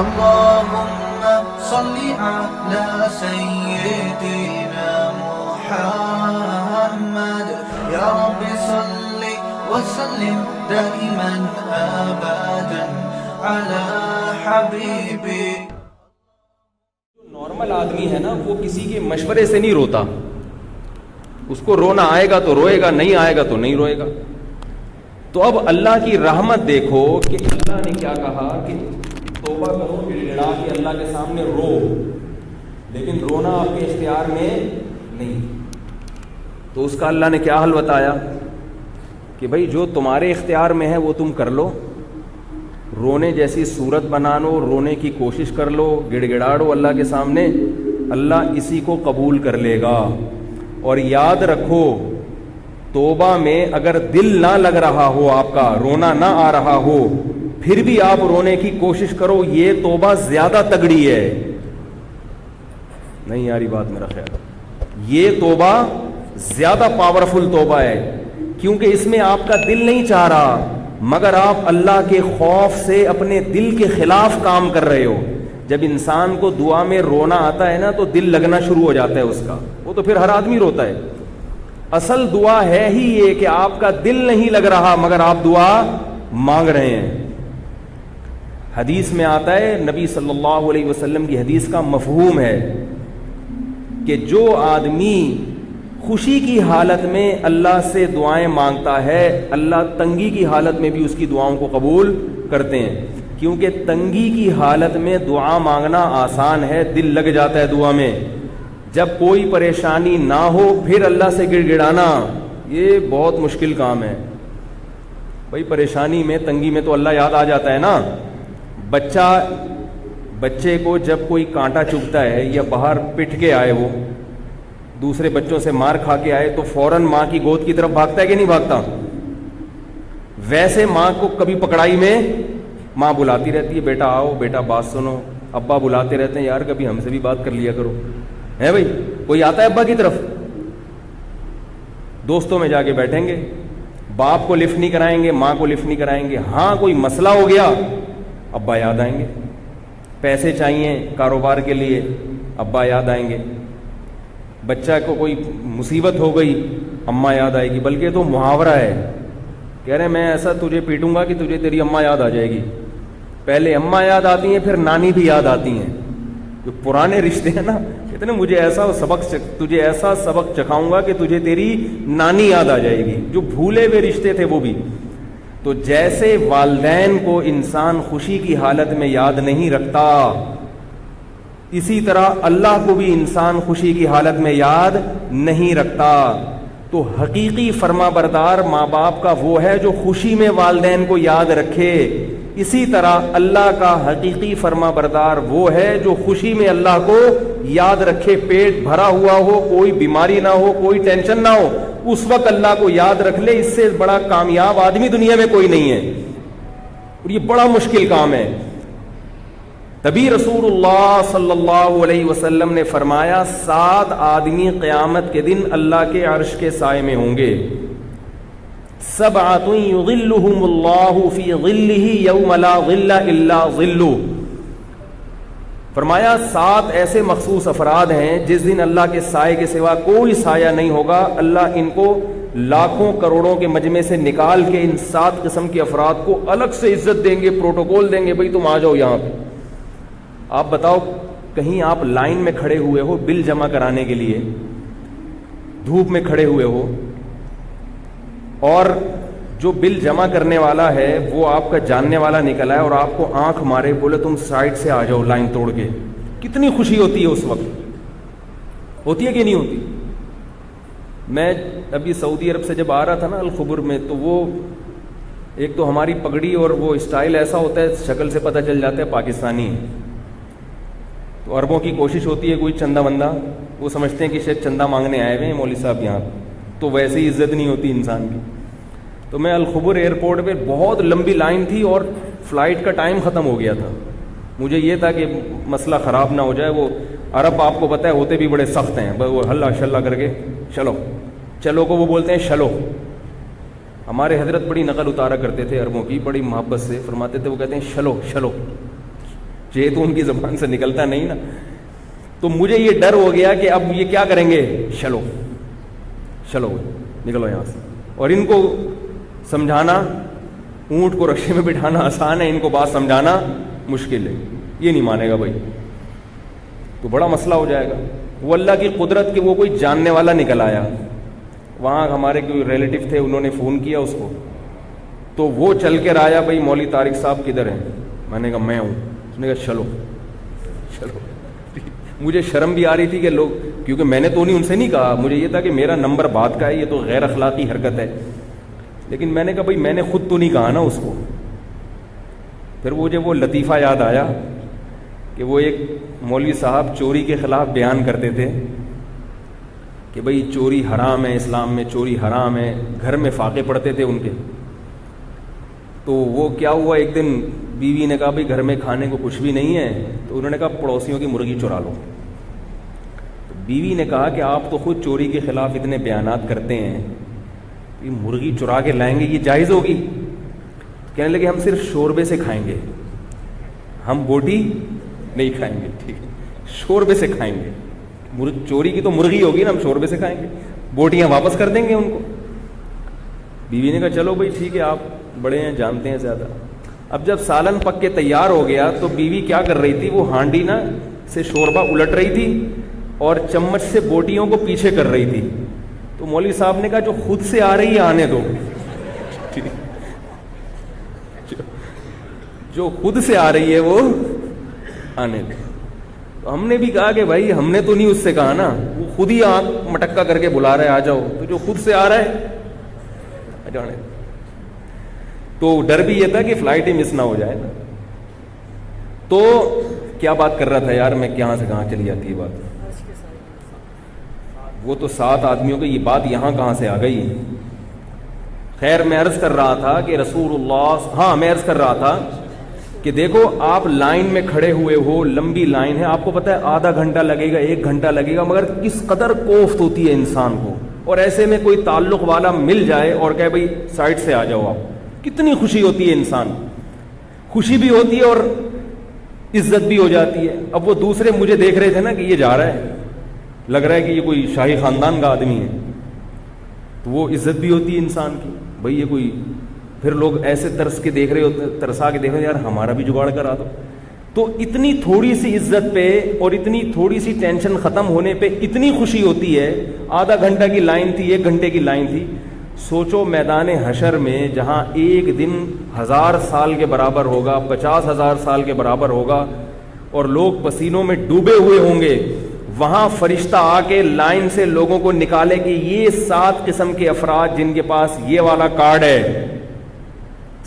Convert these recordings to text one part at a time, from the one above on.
اللهم صل على سيدنا محمد يا رب صل وسلم دائما ابدا على حبيبي. نارمل آدمی ہے نا وہ کسی کے مشورے سے نہیں روتا. اس کو رونا آئے گا تو روئے گا, نہیں آئے گا تو نہیں روئے گا. تو اب اللہ کی رحمت دیکھو کہ اللہ نے کیا کہا کہ توبہ کرو, گڑ گڑا کے اللہ کے سامنے رو, لیکن رونا آپ کے اختیار میں نہیں. تو اس کا اللہ نے کیا حل بتایا کہ بھائی جو تمہارے اختیار میں ہے وہ تم کر لو, رونے جیسی صورت بنا لو, رونے کی کوشش کر لو, گڑ گڑاڑو اللہ کے سامنے, اللہ اسی کو قبول کر لے گا. اور یاد رکھو توبہ میں اگر دل نہ لگ رہا ہو, آپ کا رونا نہ آ رہا ہو, پھر بھی آپ رونے کی کوشش کرو, یہ توبہ زیادہ تگڑی ہے. نہیں یاری بات میرا خیال, یہ توبہ زیادہ پاورفل توبہ ہے, کیونکہ اس میں آپ کا دل نہیں چاہ رہا مگر آپ اللہ کے خوف سے اپنے دل کے خلاف کام کر رہے ہو. جب انسان کو دعا میں رونا آتا ہے نا تو دل لگنا شروع ہو جاتا ہے اس کا, وہ تو پھر ہر آدمی روتا ہے. اصل دعا ہے ہی یہ کہ آپ کا دل نہیں لگ رہا مگر آپ دعا مانگ رہے ہیں. حدیث میں آتا ہے, نبی صلی اللہ علیہ وسلم کی حدیث کا مفہوم ہے کہ جو آدمی خوشی کی حالت میں اللہ سے دعائیں مانگتا ہے, اللہ تنگی کی حالت میں بھی اس کی دعاؤں کو قبول کرتے ہیں. کیونکہ تنگی کی حالت میں دعا مانگنا آسان ہے, دل لگ جاتا ہے دعا میں. جب کوئی پریشانی نہ ہو پھر اللہ سے گڑ گڑانا یہ بہت مشکل کام ہے. بھائی پریشانی میں, تنگی میں تو اللہ یاد آ جاتا ہے نا. بچے کو جب کوئی کانٹا چبھتا ہے یا باہر پٹ کے آئے, وہ دوسرے بچوں سے مار کھا کے آئے, تو فوراً ماں کی گود کی طرف بھاگتا ہے کہ نہیں بھاگتا؟ ویسے ماں کو کبھی پکڑائی میں ماں بلاتی رہتی ہے, بیٹا آؤ, بیٹا بات سنو. ابا بلاتے رہتے ہیں, یار کبھی ہم سے بھی بات کر لیا کرو. ہے بھائی, کوئی آتا ہے ابا کی طرف, دوستوں میں جا کے بیٹھیں گے, باپ کو لفٹ نہیں کرائیں گے, ماں کو لفٹ نہیں کرائیں گے. ہاں کوئی مسئلہ ہو گیا ابا یاد آئیں گے, پیسے چاہیے کاروبار کے لیے ابا یاد آئیں گے, بچہ کو کوئی مصیبت ہو گئی اماں یاد آئے گی. بلکہ تو محاورہ ہے, کہہ رہے ہیں میں ایسا تجھے پیٹوں گا کہ تجھے تیری اماں یاد آ جائے گی. پہلے اماں یاد آتی ہیں, پھر نانی بھی یاد آتی ہیں. جو پرانے رشتے ہیں نا, کہتے ہیں تجھے ایسا سبق چکھاؤں گا کہ تجھے تیری نانی یاد آ جائے گی. جو بھولے ہوئے رشتے تھے وہ بھی. تو جیسے والدین کو انسان خوشی کی حالت میں یاد نہیں رکھتا, اسی طرح اللہ کو بھی انسان خوشی کی حالت میں یاد نہیں رکھتا. تو حقیقی فرما بردار ماں باپ کا وہ ہے جو خوشی میں والدین کو یاد رکھے. اسی طرح اللہ کا حقیقی فرما بردار وہ ہے جو خوشی میں اللہ کو یاد رکھے. پیٹ بھرا ہوا ہو, کوئی بیماری نہ ہو, کوئی ٹینشن نہ ہو, اس وقت اللہ کو یاد رکھ لے. اس سے بڑا کامیاب آدمی دنیا میں کوئی نہیں ہے, اور یہ بڑا مشکل کام ہے. تبھی رسول اللہ صلی اللہ علیہ وسلم نے فرمایا 7 آدمی قیامت کے دن اللہ کے عرش کے سائے میں ہوں گے. 7 یظلہم اللہ فی ظلہ یوم لا ظل الا ظلہ. فرمایا 7 ایسے مخصوص افراد ہیں جس دن اللہ کے سائے کے سوا کوئی سایہ نہیں ہوگا. اللہ ان کو لاکھوں کروڑوں کے مجمع سے نکال کے ان 7 قسم کے افراد کو الگ سے عزت دیں گے, پروٹوکول دیں گے, بھئی تم آ جاؤ یہاں پہ. آپ بتاؤ, کہیں آپ لائن میں کھڑے ہوئے ہو بل جمع کرانے کے لیے, دھوپ میں کھڑے ہوئے ہو, اور جو بل جمع کرنے والا ہے وہ آپ کا جاننے والا نکلا ہے اور آپ کو آنکھ مارے, بولے تم سائڈ سے آ جاؤ لائن توڑ کے. کتنی خوشی ہوتی ہے اس وقت, ہوتی ہے کہ نہیں ہوتی؟ میں ابھی سعودی عرب سے جب آ رہا تھا نا الخبر میں, تو وہ ایک تو ہماری پگڑی اور وہ اسٹائل ایسا ہوتا ہے, شکل سے پتہ چل جاتا ہے پاکستانی ہے. تو عربوں کی کوشش ہوتی ہے کوئی چندہ بندہ, وہ سمجھتے ہیں کہ شاید چندہ مانگنے آئے ہوئے ہیں مولوی صاحب یہاں, تو ویسے ہی عزت نہیں ہوتی انسان کی. تو میں الخبر ایئرپورٹ پہ, بہت لمبی لائن تھی اور فلائٹ کا ٹائم ختم ہو گیا تھا. مجھے یہ تھا کہ مسئلہ خراب نہ ہو جائے. وہ عرب آپ کو پتہ ہے ہوتے بھی بڑے سخت ہیں, وہ ہلا شلا کر کے چلو کو وہ بولتے ہیں شلو. ہمارے حضرت بڑی نقل اتارا کرتے تھے عربوں کی, بڑی محبت سے فرماتے تھے, وہ کہتے ہیں شلو. یہ تو ان کی زبان سے نکلتا نہیں نا. تو مجھے یہ ڈر ہو گیا کہ اب یہ کیا کریں گے, چلو نکلو یہاں سے. اور ان کو سمجھانا, اونٹ کو رکشے میں بٹھانا آسان ہے, ان کو بات سمجھانا مشکل ہے. یہ نہیں مانے گا بھائی, تو بڑا مسئلہ ہو جائے گا. وہ اللہ کی قدرت کہ وہ کوئی جاننے والا نکل آیا. وہاں ہمارے کوئی ریلیٹیو تھے, انہوں نے فون کیا اس کو, تو وہ چل کر آیا, بھائی مولوی طارق صاحب کدھر ہیں؟ میں نے کہا میں ہوں. اس نے کہا چلو. مجھے شرم بھی آ رہی تھی کہ لوگ, کیونکہ میں نے تو ان سے نہیں کہا, مجھے یہ تھا کہ میرا نمبر بات کا ہے, یہ تو غیر اخلاقی حرکت ہے. لیکن میں نے کہا بھائی میں نے خود تو نہیں کہا نا اس کو. پھر مجھے وہ لطیفہ یاد آیا کہ وہ ایک مولوی صاحب چوری کے خلاف بیان کرتے تھے کہ بھائی چوری حرام ہے, اسلام میں چوری حرام ہے. گھر میں فاقے پڑتے تھے ان کے. تو وہ کیا ہوا, ایک دن بیوی نے کہا بھائی گھر میں کھانے کو کچھ بھی نہیں ہے, تو انہوں نے کہا پڑوسیوں کی مرغی چرا لو. تو بیوی نے کہا کہ آپ تو خود چوری کے خلاف اتنے بیانات کرتے ہیں, یہ مرغی چرا کے لائیں گے, یہ جائز ہوگی؟ کہنے لگے ہم صرف شوربے سے کھائیں گے, ہم بوٹی نہیں کھائیں گے. ٹھیک ہے, شوربے سے کھائیں گے. چوری کی تو مرغی ہوگی نا, ہم شوربے سے کھائیں گے, بوٹیاں واپس کر دیں گے ان کو. بیوی نے کہا چلو بھائی ٹھیک ہے, آپ بڑے ہیں, جانتے ہیں زیادہ. اب جب سالن پک کے تیار ہو گیا تو بیوی کیا کر رہی تھی, وہ ہانڈی نا سے شوربہ الٹ رہی تھی اور چمچ سے بوٹیوں کو پیچھے کر رہی تھی. تو مولوی صاحب نے کہا جو خود سے آ رہی ہے آنے دو, جو خود سے آ رہی ہے وہ آنے دو. تو ہم نے بھی کہا کہ بھائی ہم نے تو نہیں اس سے کہا نا, وہ خود ہی آنکھ مٹکا کر کے بلا رہا ہے آ جاؤ, تو جو خود سے آ رہا ہے آ جانے. تو ڈر بھی یہ تھا کہ فلائٹ ہی مس نہ ہو جائے نا. تو کیا بات کر رہا تھا یار میں, کہاں سے کہاں چلی جاتی ہے بات. وہ تو 7 آدمیوں کی یہ بات یہاں کہاں سے آ گئی. خیر میں عرض کر رہا تھا کہ رسول اللہ, ہاں میں عرض کر رہا تھا کہ دیکھو آپ لائن میں کھڑے ہوئے ہو, لمبی لائن ہے, آپ کو پتا ہے آدھا گھنٹہ لگے گا, 1 گھنٹہ لگے گا, مگر کس قدر کوفت ہوتی ہے انسان کو. اور ایسے میں کوئی تعلق والا مل جائے اور کہے بھائی سائڈ سے آ جاؤ, آپ کتنی خوشی ہوتی ہے. انسان خوشی بھی ہوتی ہے اور عزت بھی ہو جاتی ہے. اب وہ دوسرے مجھے دیکھ رہے تھے نا کہ یہ جا رہا ہے, لگ رہا ہے کہ یہ کوئی شاہی خاندان کا آدمی ہے, تو وہ عزت بھی ہوتی ہے انسان کی, بھائی یہ کوئی. پھر لوگ ایسے ترس کے دیکھ رہے ہوتے, ترسا کے دیکھ رہے یار ہمارا بھی جگاڑ کرا دو. تو اتنی تھوڑی سی عزت پہ اور اتنی تھوڑی سی ٹینشن ختم ہونے پہ اتنی خوشی ہوتی ہے. آدھا گھنٹہ کی لائن تھی, 1 گھنٹے کی لائن تھی. سوچو میدان حشر میں جہاں ایک دن 1000 سال کے برابر ہوگا, 50,000 سال کے برابر ہوگا, اور لوگ پسینوں میں ڈوبے ہوئے ہوں گے, وہاں فرشتہ آ کے لائن سے لوگوں کو نکالے کہ یہ 7 قسم کے افراد جن کے پاس یہ والا کارڈ ہے,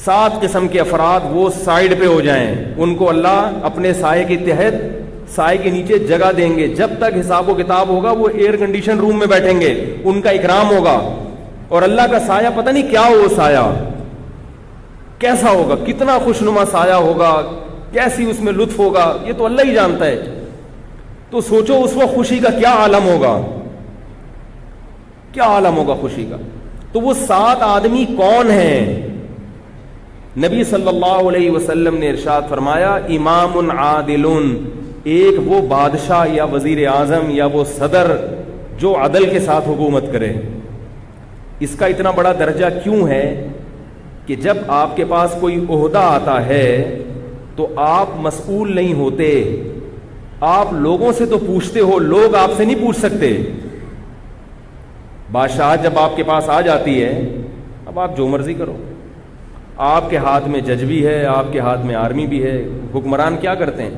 7 قسم کے افراد وہ سائیڈ پہ ہو جائیں. ان کو اللہ اپنے سائے کے تحت, سائے کے نیچے جگہ دیں گے. جب تک حساب و کتاب ہوگا وہ ایئر کنڈیشن روم میں بیٹھیں گے, ان کا اکرام ہوگا. اور اللہ کا سایہ پتہ نہیں کیا ہو, سایہ کیسا ہوگا, کتنا خوشنما سایہ ہوگا, کیسی اس میں لطف ہوگا, یہ تو اللہ ہی جانتا ہے. تو سوچو اس وقت خوشی کا کیا عالم ہوگا, کیا عالم ہوگا خوشی کا. تو وہ 7 آدمی کون ہیں؟ نبی صلی اللہ علیہ وسلم نے ارشاد فرمایا امام عادل, ایک وہ بادشاہ یا وزیر اعظم یا وہ صدر جو عدل کے ساتھ حکومت کرے. اس کا اتنا بڑا درجہ کیوں ہے کہ جب آپ کے پاس کوئی عہدہ آتا ہے تو آپ مسئول نہیں ہوتے, آپ لوگوں سے تو پوچھتے ہو, لوگ آپ سے نہیں پوچھ سکتے. بادشاہ جب آپ کے پاس آ جاتی ہے, اب آپ جو مرضی کرو, آپ کے ہاتھ میں جج بھی ہے, آپ کے ہاتھ میں آرمی بھی ہے. حکمران کیا کرتے ہیں,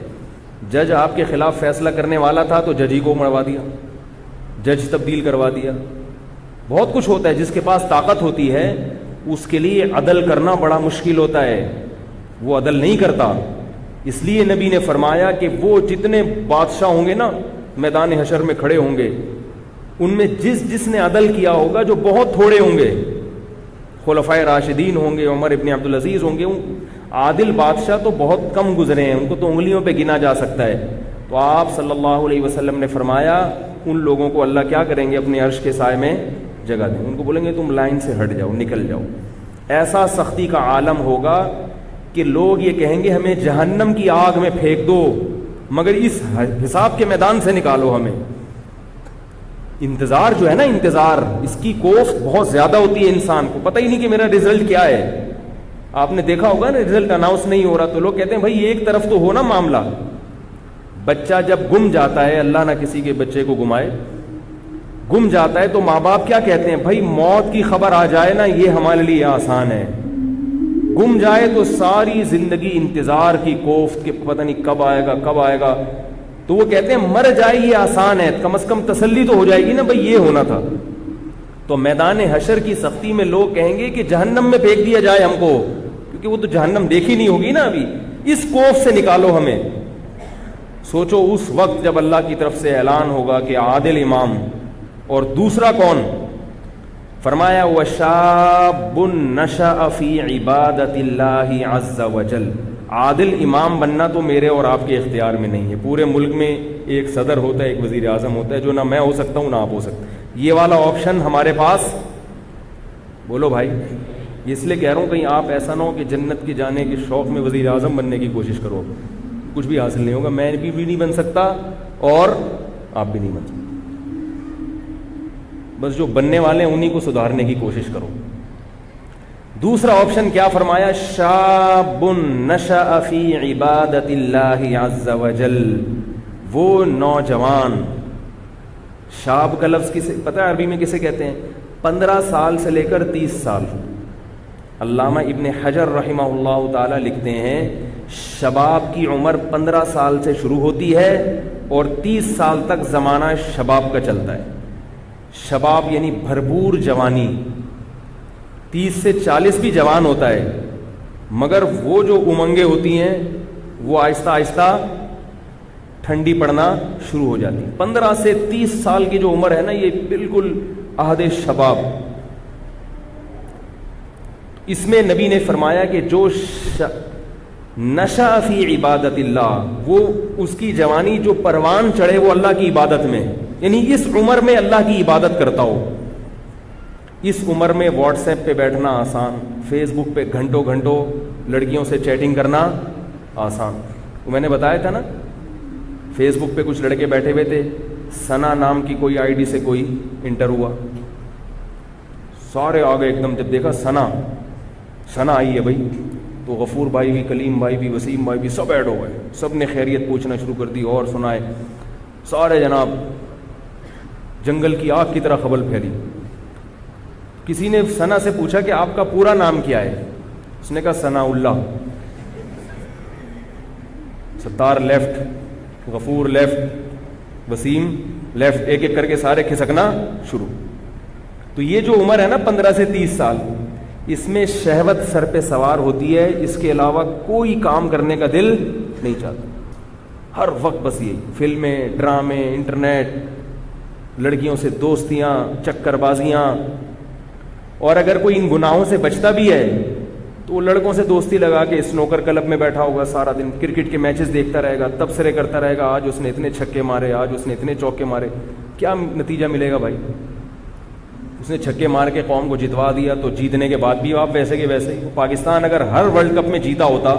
جج آپ کے خلاف فیصلہ کرنے والا تھا تو جج ہی کو مروا دیا, جج تبدیل کروا دیا. بہت کچھ ہوتا ہے. جس کے پاس طاقت ہوتی ہے اس کے لیے عدل کرنا بڑا مشکل ہوتا ہے, وہ عدل نہیں کرتا. اس لیے نبی نے فرمایا کہ وہ جتنے بادشاہ ہوں گے نا میدان حشر میں کھڑے ہوں گے, ان میں جس نے عدل کیا ہوگا, جو بہت تھوڑے ہوں گے, خلفائے راشدین ہوں گے, عمر ابن عبدالعزیز ہوں گے, عادل بادشاہ تو بہت کم گزرے ہیں, ان کو تو انگلیوں پہ گنا جا سکتا ہے. تو آپ صلی اللہ علیہ وسلم نے فرمایا ان لوگوں کو اللہ کیا کریں گے, اپنے عرش کے سائے میں جگہ دیں. ان کو بولیں گے تم لائن سے ہٹ جاؤ, نکل جاؤ. ایسا سختی کا عالم ہوگا کہ لوگ یہ کہیں گے ہمیں جہنم کی آگ میں پھینک دو مگر اس حساب کے میدان سے نکالو ہمیں. انتظار جو ہے نا، انتظار، اس کی کوفت بہت زیادہ ہوتی ہے. انسان کو پتہ ہی نہیں کہ میرا رزلٹ کیا ہے. آپ نے دیکھا ہوگا نا، رزلٹ اناؤنس نہیں ہو رہا تو لوگ کہتے ہیں بھائی ایک طرف تو ہو نا معاملہ. بچہ جب گم جاتا ہے، اللہ نہ کسی کے بچے کو گمائے، گم جاتا ہے تو ماں باپ کیا کہتے ہیں؟ بھائی موت کی خبر آ جائے نا یہ ہمارے لیے آسان ہے. گم جائے تو ساری زندگی انتظار کی کوفت کہ پتہ نہیں کب آئے گا کب آئے گا. تو وہ کہتے ہیں مر جائے یہ آسان ہے، کم از کم تسلی تو ہو جائے گی نا بھائی یہ ہونا تھا. تو میدان حشر کی سختی میں لوگ کہیں گے کہ جہنم میں پھینک دیا جائے ہم کو، کیونکہ وہ تو جہنم دیکھی نہیں ہوگی نا ابھی. اس کوف سے نکالو ہمیں. سوچو اس وقت جب اللہ کی طرف سے اعلان ہوگا کہ عادل امام، اور دوسرا کون؟ فرمایا وَشَابٌ نَشَأَ فِي عِبَادَةِ اللَّهِ عَزَّ وَجَلَّ. عادل امام بننا تو میرے اور آپ کے اختیار میں نہیں ہے. پورے ملک میں ایک صدر ہوتا ہے، ایک وزیر اعظم ہوتا ہے، جو نہ میں ہو سکتا ہوں نہ آپ ہو سکتے. یہ والا آپشن ہمارے پاس، بولو بھائی. اس لیے کہہ رہا ہوں کہیں آپ ایسا نہ ہو کہ جنت کے جانے کے شوق میں وزیر اعظم بننے کی کوشش کرو. کچھ بھی حاصل نہیں ہوگا. میں بھی نہیں بن سکتا اور آپ بھی نہیں بن سکتے. بس جو بننے والے ہیں انہی کو سدھارنے کی کوشش کرو. دوسرا آپشن کیا فرمایا؟ شاب نشأ فی عبادت اللہ عز وجل. وہ نوجوان، شاب کا لفظ کسے پتہ ہے عربی میں کسے کہتے ہیں؟ 15 سال سے لے کر 30 سال. علامہ ابن حجر رحمہ اللہ تعالی لکھتے ہیں شباب کی عمر 15 سال سے شروع ہوتی ہے اور 30 سال تک زمانہ شباب کا چلتا ہے. شباب یعنی بھرپور جوانی. 30 سے 40 بھی جوان ہوتا ہے، مگر وہ جو امنگیں ہوتی ہیں وہ آہستہ آہستہ ٹھنڈی پڑنا شروع ہو جاتی. 15 سے 30 سال کی جو عمر ہے نا، یہ بالکل عہد شباب. اس میں نبی نے فرمایا کہ جو نشأ فی عبادت اللہ، وہ اس کی جوانی جو پروان چڑھے وہ اللہ کی عبادت میں، یعنی اس عمر میں اللہ کی عبادت کرتا ہو. اس عمر میں واٹس ایپ پہ بیٹھنا آسان، فیس بک پہ گھنٹوں گھنٹوں لڑکیوں سے چیٹنگ کرنا آسان. میں نے بتایا تھا نا، فیس بک پہ کچھ لڑکے بیٹھے ہوئے تھے، ثنا نام کی کوئی آئی ڈی سے کوئی انٹر ہوا، سارے آگے ایک دم. جب دیکھا ثنا آئی ہے بھائی، تو غفور بھائی بھی، کلیم بھائی بھی، وسیم بھائی بھی، سب ایڈ ہو گئے. سب نے خیریت پوچھنا شروع کر دی اور سنائے. سارے جناب جنگل کی آگ کی طرح خبر پھیلی. کسی نے ثنا سے پوچھا کہ آپ کا پورا نام کیا ہے؟ اس نے کہا ثناء اللہ. ستار لیفٹ، غفور لیفٹ، وسیم لیفٹ، ایک ایک کر کے سارے کھسکنا شروع. تو یہ جو عمر ہے نا 15 سے 30 سال، اس میں شہوت سر پہ سوار ہوتی ہے. اس کے علاوہ کوئی کام کرنے کا دل نہیں چاہتا. ہر وقت بس یہی فلمیں، ڈرامے، انٹرنیٹ، لڑکیوں سے دوستیاں، چکر بازیاں. اور اگر کوئی ان گناہوں سے بچتا بھی ہے تو وہ لڑکوں سے دوستی لگا کے اسنوکر کلب میں بیٹھا ہوگا سارا دن، کرکٹ کے میچز دیکھتا رہے گا، تبصرے کرتا رہے گا، آج اس نے اتنے چھکے مارے، آج اس نے اتنے چوکے مارے. کیا نتیجہ ملے گا بھائی؟ اس نے چھکے مار کے قوم کو جتوا دیا تو جیتنے کے بعد بھی آپ ویسے کے ویسے ہی. پاکستان اگر ہر ورلڈ کپ میں جیتا ہوتا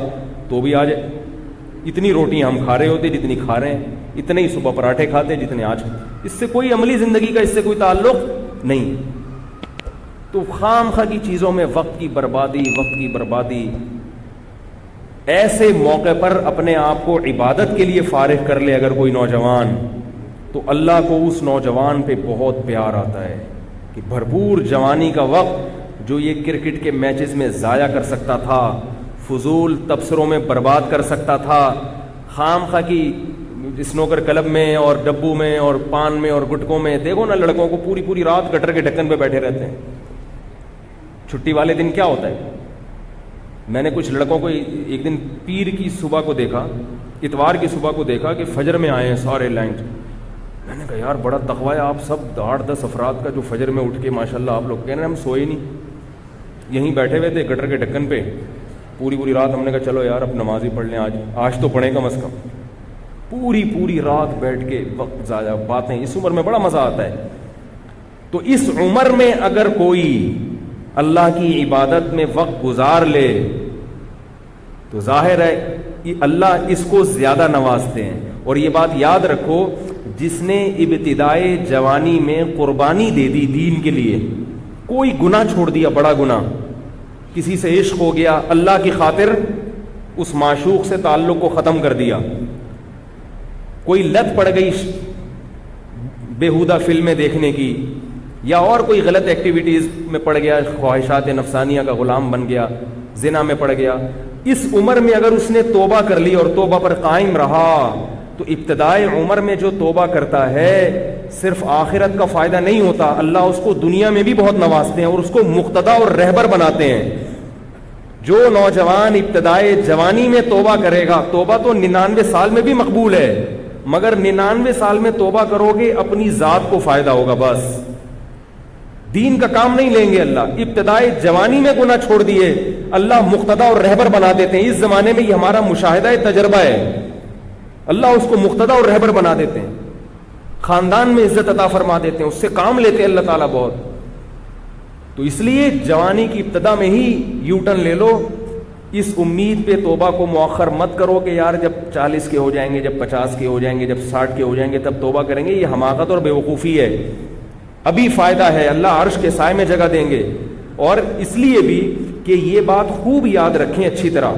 تو بھی آج اتنی روٹیاں ہم کھا رہے ہوتے جتنی کھا رہے ہیں، اتنے ہی صبح پراٹھے کھاتے جتنے آج. اس سے کوئی عملی زندگی کا اس سے کوئی تعلق نہیں. تو خام خواہ کی چیزوں میں وقت کی بربادی. ایسے موقع پر اپنے آپ کو عبادت کے لیے فارغ کر لے اگر کوئی نوجوان، تو اللہ کو اس نوجوان پہ بہت پیار آتا ہے کہ بھرپور جوانی کا وقت جو یہ کرکٹ کے میچز میں ضائع کر سکتا تھا، فضول تبصروں میں برباد کر سکتا تھا، خام خواہ کی اسنوکر کلب میں اور ڈبو میں اور پان میں اور گٹکوں میں. دیکھو نا لڑکوں کو پوری رات گٹر کے ڈھکن پہ بیٹھے رہتے ہیں. چھٹی والے دن کیا ہوتا ہے؟ میں نے کچھ لڑکوں کو ایک دن پیر کی صبح کو دیکھا، اتوار کی صبح کو دیکھا کہ فجر میں آئے ہیں سارے لائن. میں نے کہا یار بڑا تقوی ہے آپ سب 8-10 افراد کا جو فجر میں اٹھ کے ماشاءاللہ آپ لوگ کہہ رہے ہیں ہم سوئے نہیں، یہیں بیٹھے ہوئے تھے گٹر کے ڈھکن پہ پوری رات. ہم نے کہا چلو یار اب نماز ہی پڑھ لیں، آج تو پڑھیں کم از کم. پوری رات بیٹھ کے وقت ضائع، باتیں. اس عمر میں بڑا مزہ آتا ہے. تو اس عمر میں اگر کوئی اللہ کی عبادت میں وقت گزار لے تو ظاہر ہے اللہ اس کو زیادہ نوازتے ہیں. اور یہ بات یاد رکھو, جس نے ابتدائے جوانی میں قربانی دے دی دین کے لیے, کوئی گناہ چھوڑ دیا, بڑا گناہ, کسی سے عشق ہو گیا, اللہ کی خاطر اس معشوق سے تعلق کو ختم کر دیا, کوئی لت پڑ گئی بیہودہ فلمیں دیکھنے کی, یا اور کوئی غلط ایکٹیویٹیز میں پڑ گیا, خواہشات نفسانیہ کا غلام بن گیا, زنا میں پڑ گیا, اس عمر میں اگر اس نے توبہ کر لی اور توبہ پر قائم رہا, تو ابتدائے عمر میں جو توبہ کرتا ہے صرف آخرت کا فائدہ نہیں ہوتا, اللہ اس کو دنیا میں بھی بہت نوازتے ہیں اور اس کو مقتدا اور رہبر بناتے ہیں. جو نوجوان ابتدائے جوانی میں توبہ کرے گا, توبہ تو 99 سال میں بھی مقبول ہے, مگر 99 سال میں توبہ کرو گے اپنی ذات کو فائدہ ہوگا, بس دین کا کام نہیں لیں گے اللہ. ابتدائے جوانی میں گناہ چھوڑ دیے, اللہ مقتدا اور رہبر بنا دیتے ہیں. اس زمانے میں یہ ہمارا مشاہدہ تجربہ ہے, اللہ اس کو مقتدا اور رہبر بنا دیتے ہیں, خاندان میں عزت عطا فرما دیتے ہیں, اس سے کام لیتے ہیں اللہ تعالیٰ بہت. تو اس لیے جوانی کی ابتدا میں ہی یو ٹرن لے لو, اس امید پہ توبہ کو مؤخر مت کرو کہ یار جب 40 کے ہو جائیں گے, جب 50 کے ہو جائیں گے, جب 60 کے ہو جائیں گے تب توبہ کریں گے. یہ حماقت اور بیوقوفی ہے. ابھی فائدہ ہے, اللہ عرش کے سائے میں جگہ دیں گے. اور اس لیے بھی کہ یہ بات خوب یاد رکھیں اچھی طرح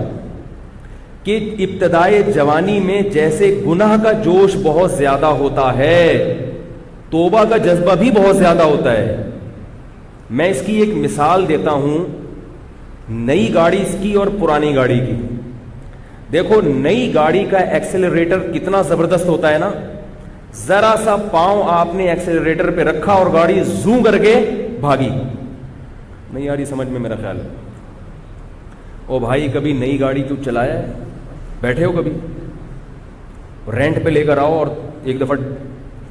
کہ ابتدائے جوانی میں جیسے گناہ کا جوش بہت زیادہ ہوتا ہے, توبہ کا جذبہ بھی بہت زیادہ ہوتا ہے. میں اس کی ایک مثال دیتا ہوں, نئی گاڑی کی اور پرانی گاڑی کی. دیکھو نئی گاڑی کا ایکسیلریٹر کتنا زبردست ہوتا ہے نا, ذرا سا پاؤں آپ نے ایکسیلریٹر پہ رکھا اور گاڑی زوں کر کے بھاگی. نہیں آ رہی سمجھ میں میرا خیال ہے. او بھائی کبھی نئی گاڑی کیوں چلایا ہے, بیٹھے ہو کبھی, رینٹ پہ لے کر آؤ اور ایک دفعہ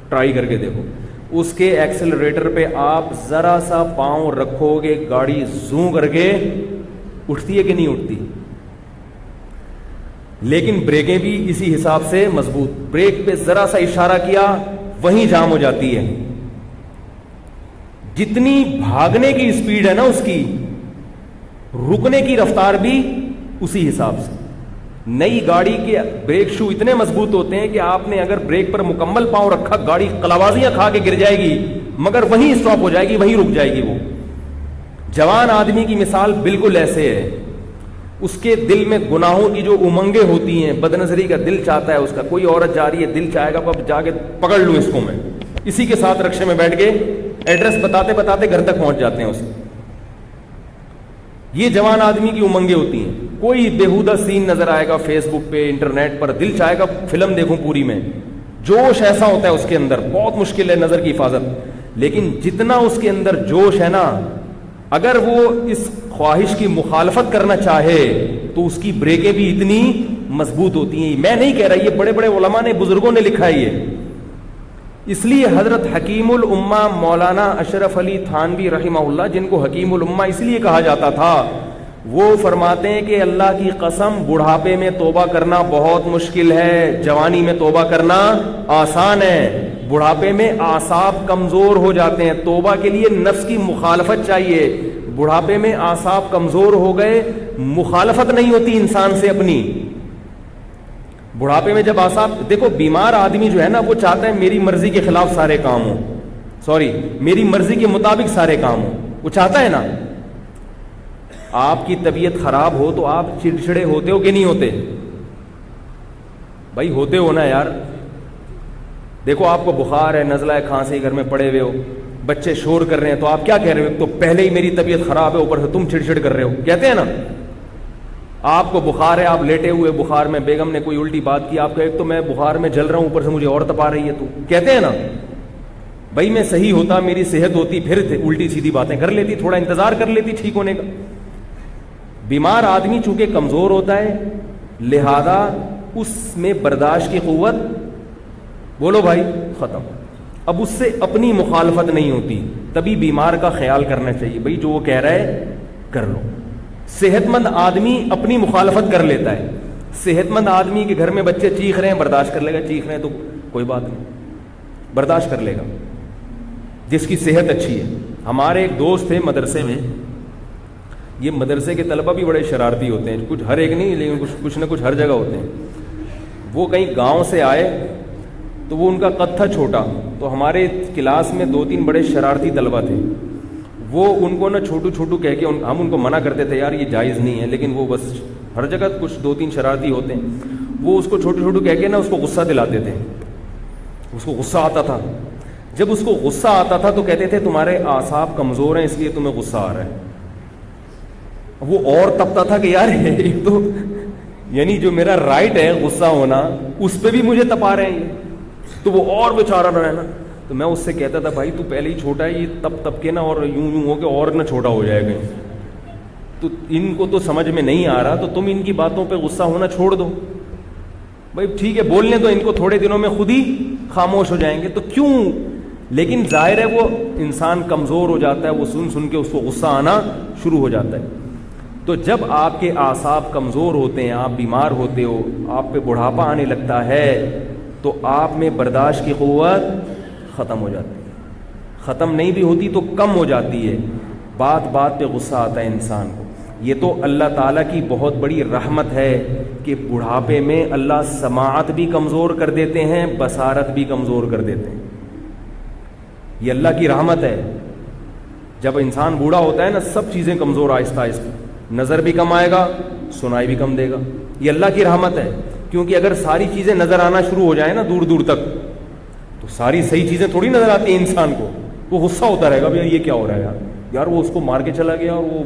ٹرائی کر کے دیکھو. اس کے ایکسیلریٹر پہ آپ ذرا سا پاؤں رکھو گے, گاڑی زوں کر کے اٹھتی ہے کہ نہیں اٹھتی. لیکن بریکیں بھی اسی حساب سے مضبوط, بریک پہ ذرا سا اشارہ کیا وہیں جام ہو جاتی ہے. جتنی بھاگنے کی اسپیڈ ہے نا اس کی, رکنے کی رفتار بھی اسی حساب سے. نئی گاڑی کے بریک شو اتنے مضبوط ہوتے ہیں کہ آپ نے اگر بریک پر مکمل پاؤں رکھا, گاڑی قلابازیاں کھا کے گر جائے گی مگر وہیں اسٹاپ ہو جائے گی, وہیں رک جائے گی. وہ جوان آدمی کی مثال بالکل ایسے ہے. اس کے دل میں گناہوں کی جو امنگیں ہوتی ہیں, بد نظری کا دل چاہتا ہے اس کا, کوئی عورت جا رہی ہے دل چاہے گا اب جا کے پکڑ لوں اس کو, میں اسی کے ساتھ رکشے میں بیٹھ کے ایڈریس بتاتے بتاتے گھر تک پہنچ جاتے ہیں اسے. یہ جوان آدمی کی امنگیں ہوتی ہیں. کوئی بےہودہ سین نظر آئے گا فیس بک پہ, انٹرنیٹ پر, دل چاہے گا فلم دیکھوں پوری میں, جوش ایسا ہوتا ہے اس کے اندر, بہت مشکل ہے نظر کی حفاظت. لیکن جتنا اس کے اندر جوش ہے نا, اگر وہ اس خواہش کی مخالفت کرنا چاہے تو اس کی بریکیں بھی اتنی مضبوط ہوتی ہیں. میں نہیں کہہ رہا, یہ بڑے بڑے علماء نے, بزرگوں نے لکھا ہے یہ. اس لیے حضرت حکیم الامہ مولانا اشرف علی تھانوی رحمہ اللہ, جن کو حکیم الامہ اس لیے کہا جاتا تھا, وہ فرماتے ہیں کہ اللہ کی قسم بڑھاپے میں توبہ کرنا بہت مشکل ہے, جوانی میں توبہ کرنا آسان ہے. بڑھاپے میں اعصاب کمزور ہو جاتے ہیں, توبہ کے لیے نفس کی مخالفت چاہیے. بڑھاپے میں اعصاب کمزور ہو گئے, مخالفت نہیں ہوتی انسان سے اپنی. بڑھاپے میں جب اعصاب, دیکھو بیمار آدمی جو ہے نا وہ چاہتا ہے میری مرضی کے خلاف سارے کام ہوں, میری مرضی کے مطابق سارے کام ہوں, وہ چاہتا ہے نا. آپ کی طبیعت خراب ہو تو آپ چڑچڑے ہوتے ہو کہ نہیں ہوتے؟ بھائی ہوتے ہو نا یار. دیکھو آپ کو بخار ہے, نزلہ ہے, کھانسی, گھر میں پڑے ہوئے ہو, بچے شور کر رہے ہیں, تو آپ کیا کہہ رہے ہو؟ تو پہلے ہی میری طبیعت خراب ہے, اوپر سے تم چڑچڑ کر رہے ہو, کہتے ہیں نا. آپ کو بخار ہے, آپ لیٹے ہوئے بخار میں, بیگم نے کوئی الٹی بات کی, آپ کہے تو میں بخار میں جل رہا ہوں, اوپر سے مجھے اور تپا رہی ہے, تو کہتے ہیں نا. بھائی میں صحیح ہوتا, میری صحت ہوتی, پھر الٹی سیدھی باتیں کر لیتی, تھوڑا انتظار کر لیتی ٹھیک ہونے کا. بیمار آدمی چونکہ کمزور ہوتا ہے, لہذا اس میں برداشت کی قوت, بولو بھائی, ختم. اب اس سے اپنی مخالفت نہیں ہوتی, تبھی بیمار کا خیال کرنا چاہیے. بھائی جو وہ کہہ رہا ہے کر لو. صحت مند آدمی اپنی مخالفت کر لیتا ہے. صحت مند آدمی کے گھر میں بچے چیخ رہے ہیں, برداشت کر لے گا, چیخ رہے ہیں تو کوئی بات نہیں, برداشت کر لے گا, جس کی صحت اچھی ہے. ہمارے ایک دوست تھے مدرسے میں, یہ مدرسے کے طلبہ بھی بڑے شرارتی ہوتے ہیں, کچھ ہر ایک نہیں لیکن کچھ نہ کچھ ہر جگہ ہوتے ہیں. وہ کہیں گاؤں سے آئے تو وہ ان کا قد تھا چھوٹا, تو ہمارے کلاس میں 2-3 بڑے شرارتی طلبہ تھے. وہ ان کو نا چھوٹو چھوٹو کہہ کے ہم ان کو منع کرتے تھے یار یہ جائز نہیں ہے, لیکن وہ بس ہر جگہ کچھ 2-3 شرارتی ہوتے ہیں. وہ اس کو چھوٹو چھوٹو کہہ کے نا اس کو غصہ دلاتے تھے. اس کو غصہ آتا تھا. جب اس کو غصہ آتا تھا تو کہتے تھے تمہارے اعصاب کمزور ہیں اس لیے تمہیں غصہ آ رہا ہے. وہ اور تپتا تھا کہ یار ایک تو یعنی جو میرا رائٹ ہے غصہ ہونا اس پہ بھی مجھے تپا رہے ہیں, تو وہ اور بیچارہ رہنا. تو میں اس سے کہتا تھا بھائی تو پہلے ہی چھوٹا ہے, یہ تپ کے نا اور یوں ہو کے اور نہ چھوٹا ہو جائے گا. تو ان کو تو سمجھ میں نہیں آ رہا, تو تم ان کی باتوں پہ غصہ ہونا چھوڑ دو. بھائی ٹھیک ہے بولنے تو ان کو, تھوڑے دنوں میں خود ہی خاموش ہو جائیں گے. تو کیوں, لیکن ظاہر ہے وہ انسان کمزور ہو جاتا ہے, وہ سن کے اس کو غصہ آنا شروع ہو جاتا ہے. تو جب آپ کے اعصاب کمزور ہوتے ہیں, آپ بیمار ہوتے ہو, آپ پہ بڑھاپا آنے لگتا ہے, تو آپ میں برداشت کی قوت ختم ہو جاتی ہے. ختم نہیں بھی ہوتی تو کم ہو جاتی ہے. بات بات پہ غصہ آتا ہے انسان کو. یہ تو اللہ تعالیٰ کی بہت بڑی رحمت ہے کہ بڑھاپے میں اللہ سماعت بھی کمزور کر دیتے ہیں, بصارت بھی کمزور کر دیتے ہیں. یہ اللہ کی رحمت ہے. جب انسان بوڑھا ہوتا ہے نا سب چیزیں کمزور آہستہ آہستہ, نظر بھی کم آئے گا, سنائی بھی کم دے گا. یہ اللہ کی رحمت ہے, کیونکہ اگر ساری چیزیں نظر آنا شروع ہو جائیں نا دور دور تک, تو ساری صحیح چیزیں تھوڑی نظر آتی ہیں انسان کو. وہ غصہ ہوتا رہے گا بھائی یہ کیا ہو رہا ہے یار وہ اس کو مار کے چلا گیا اور وہ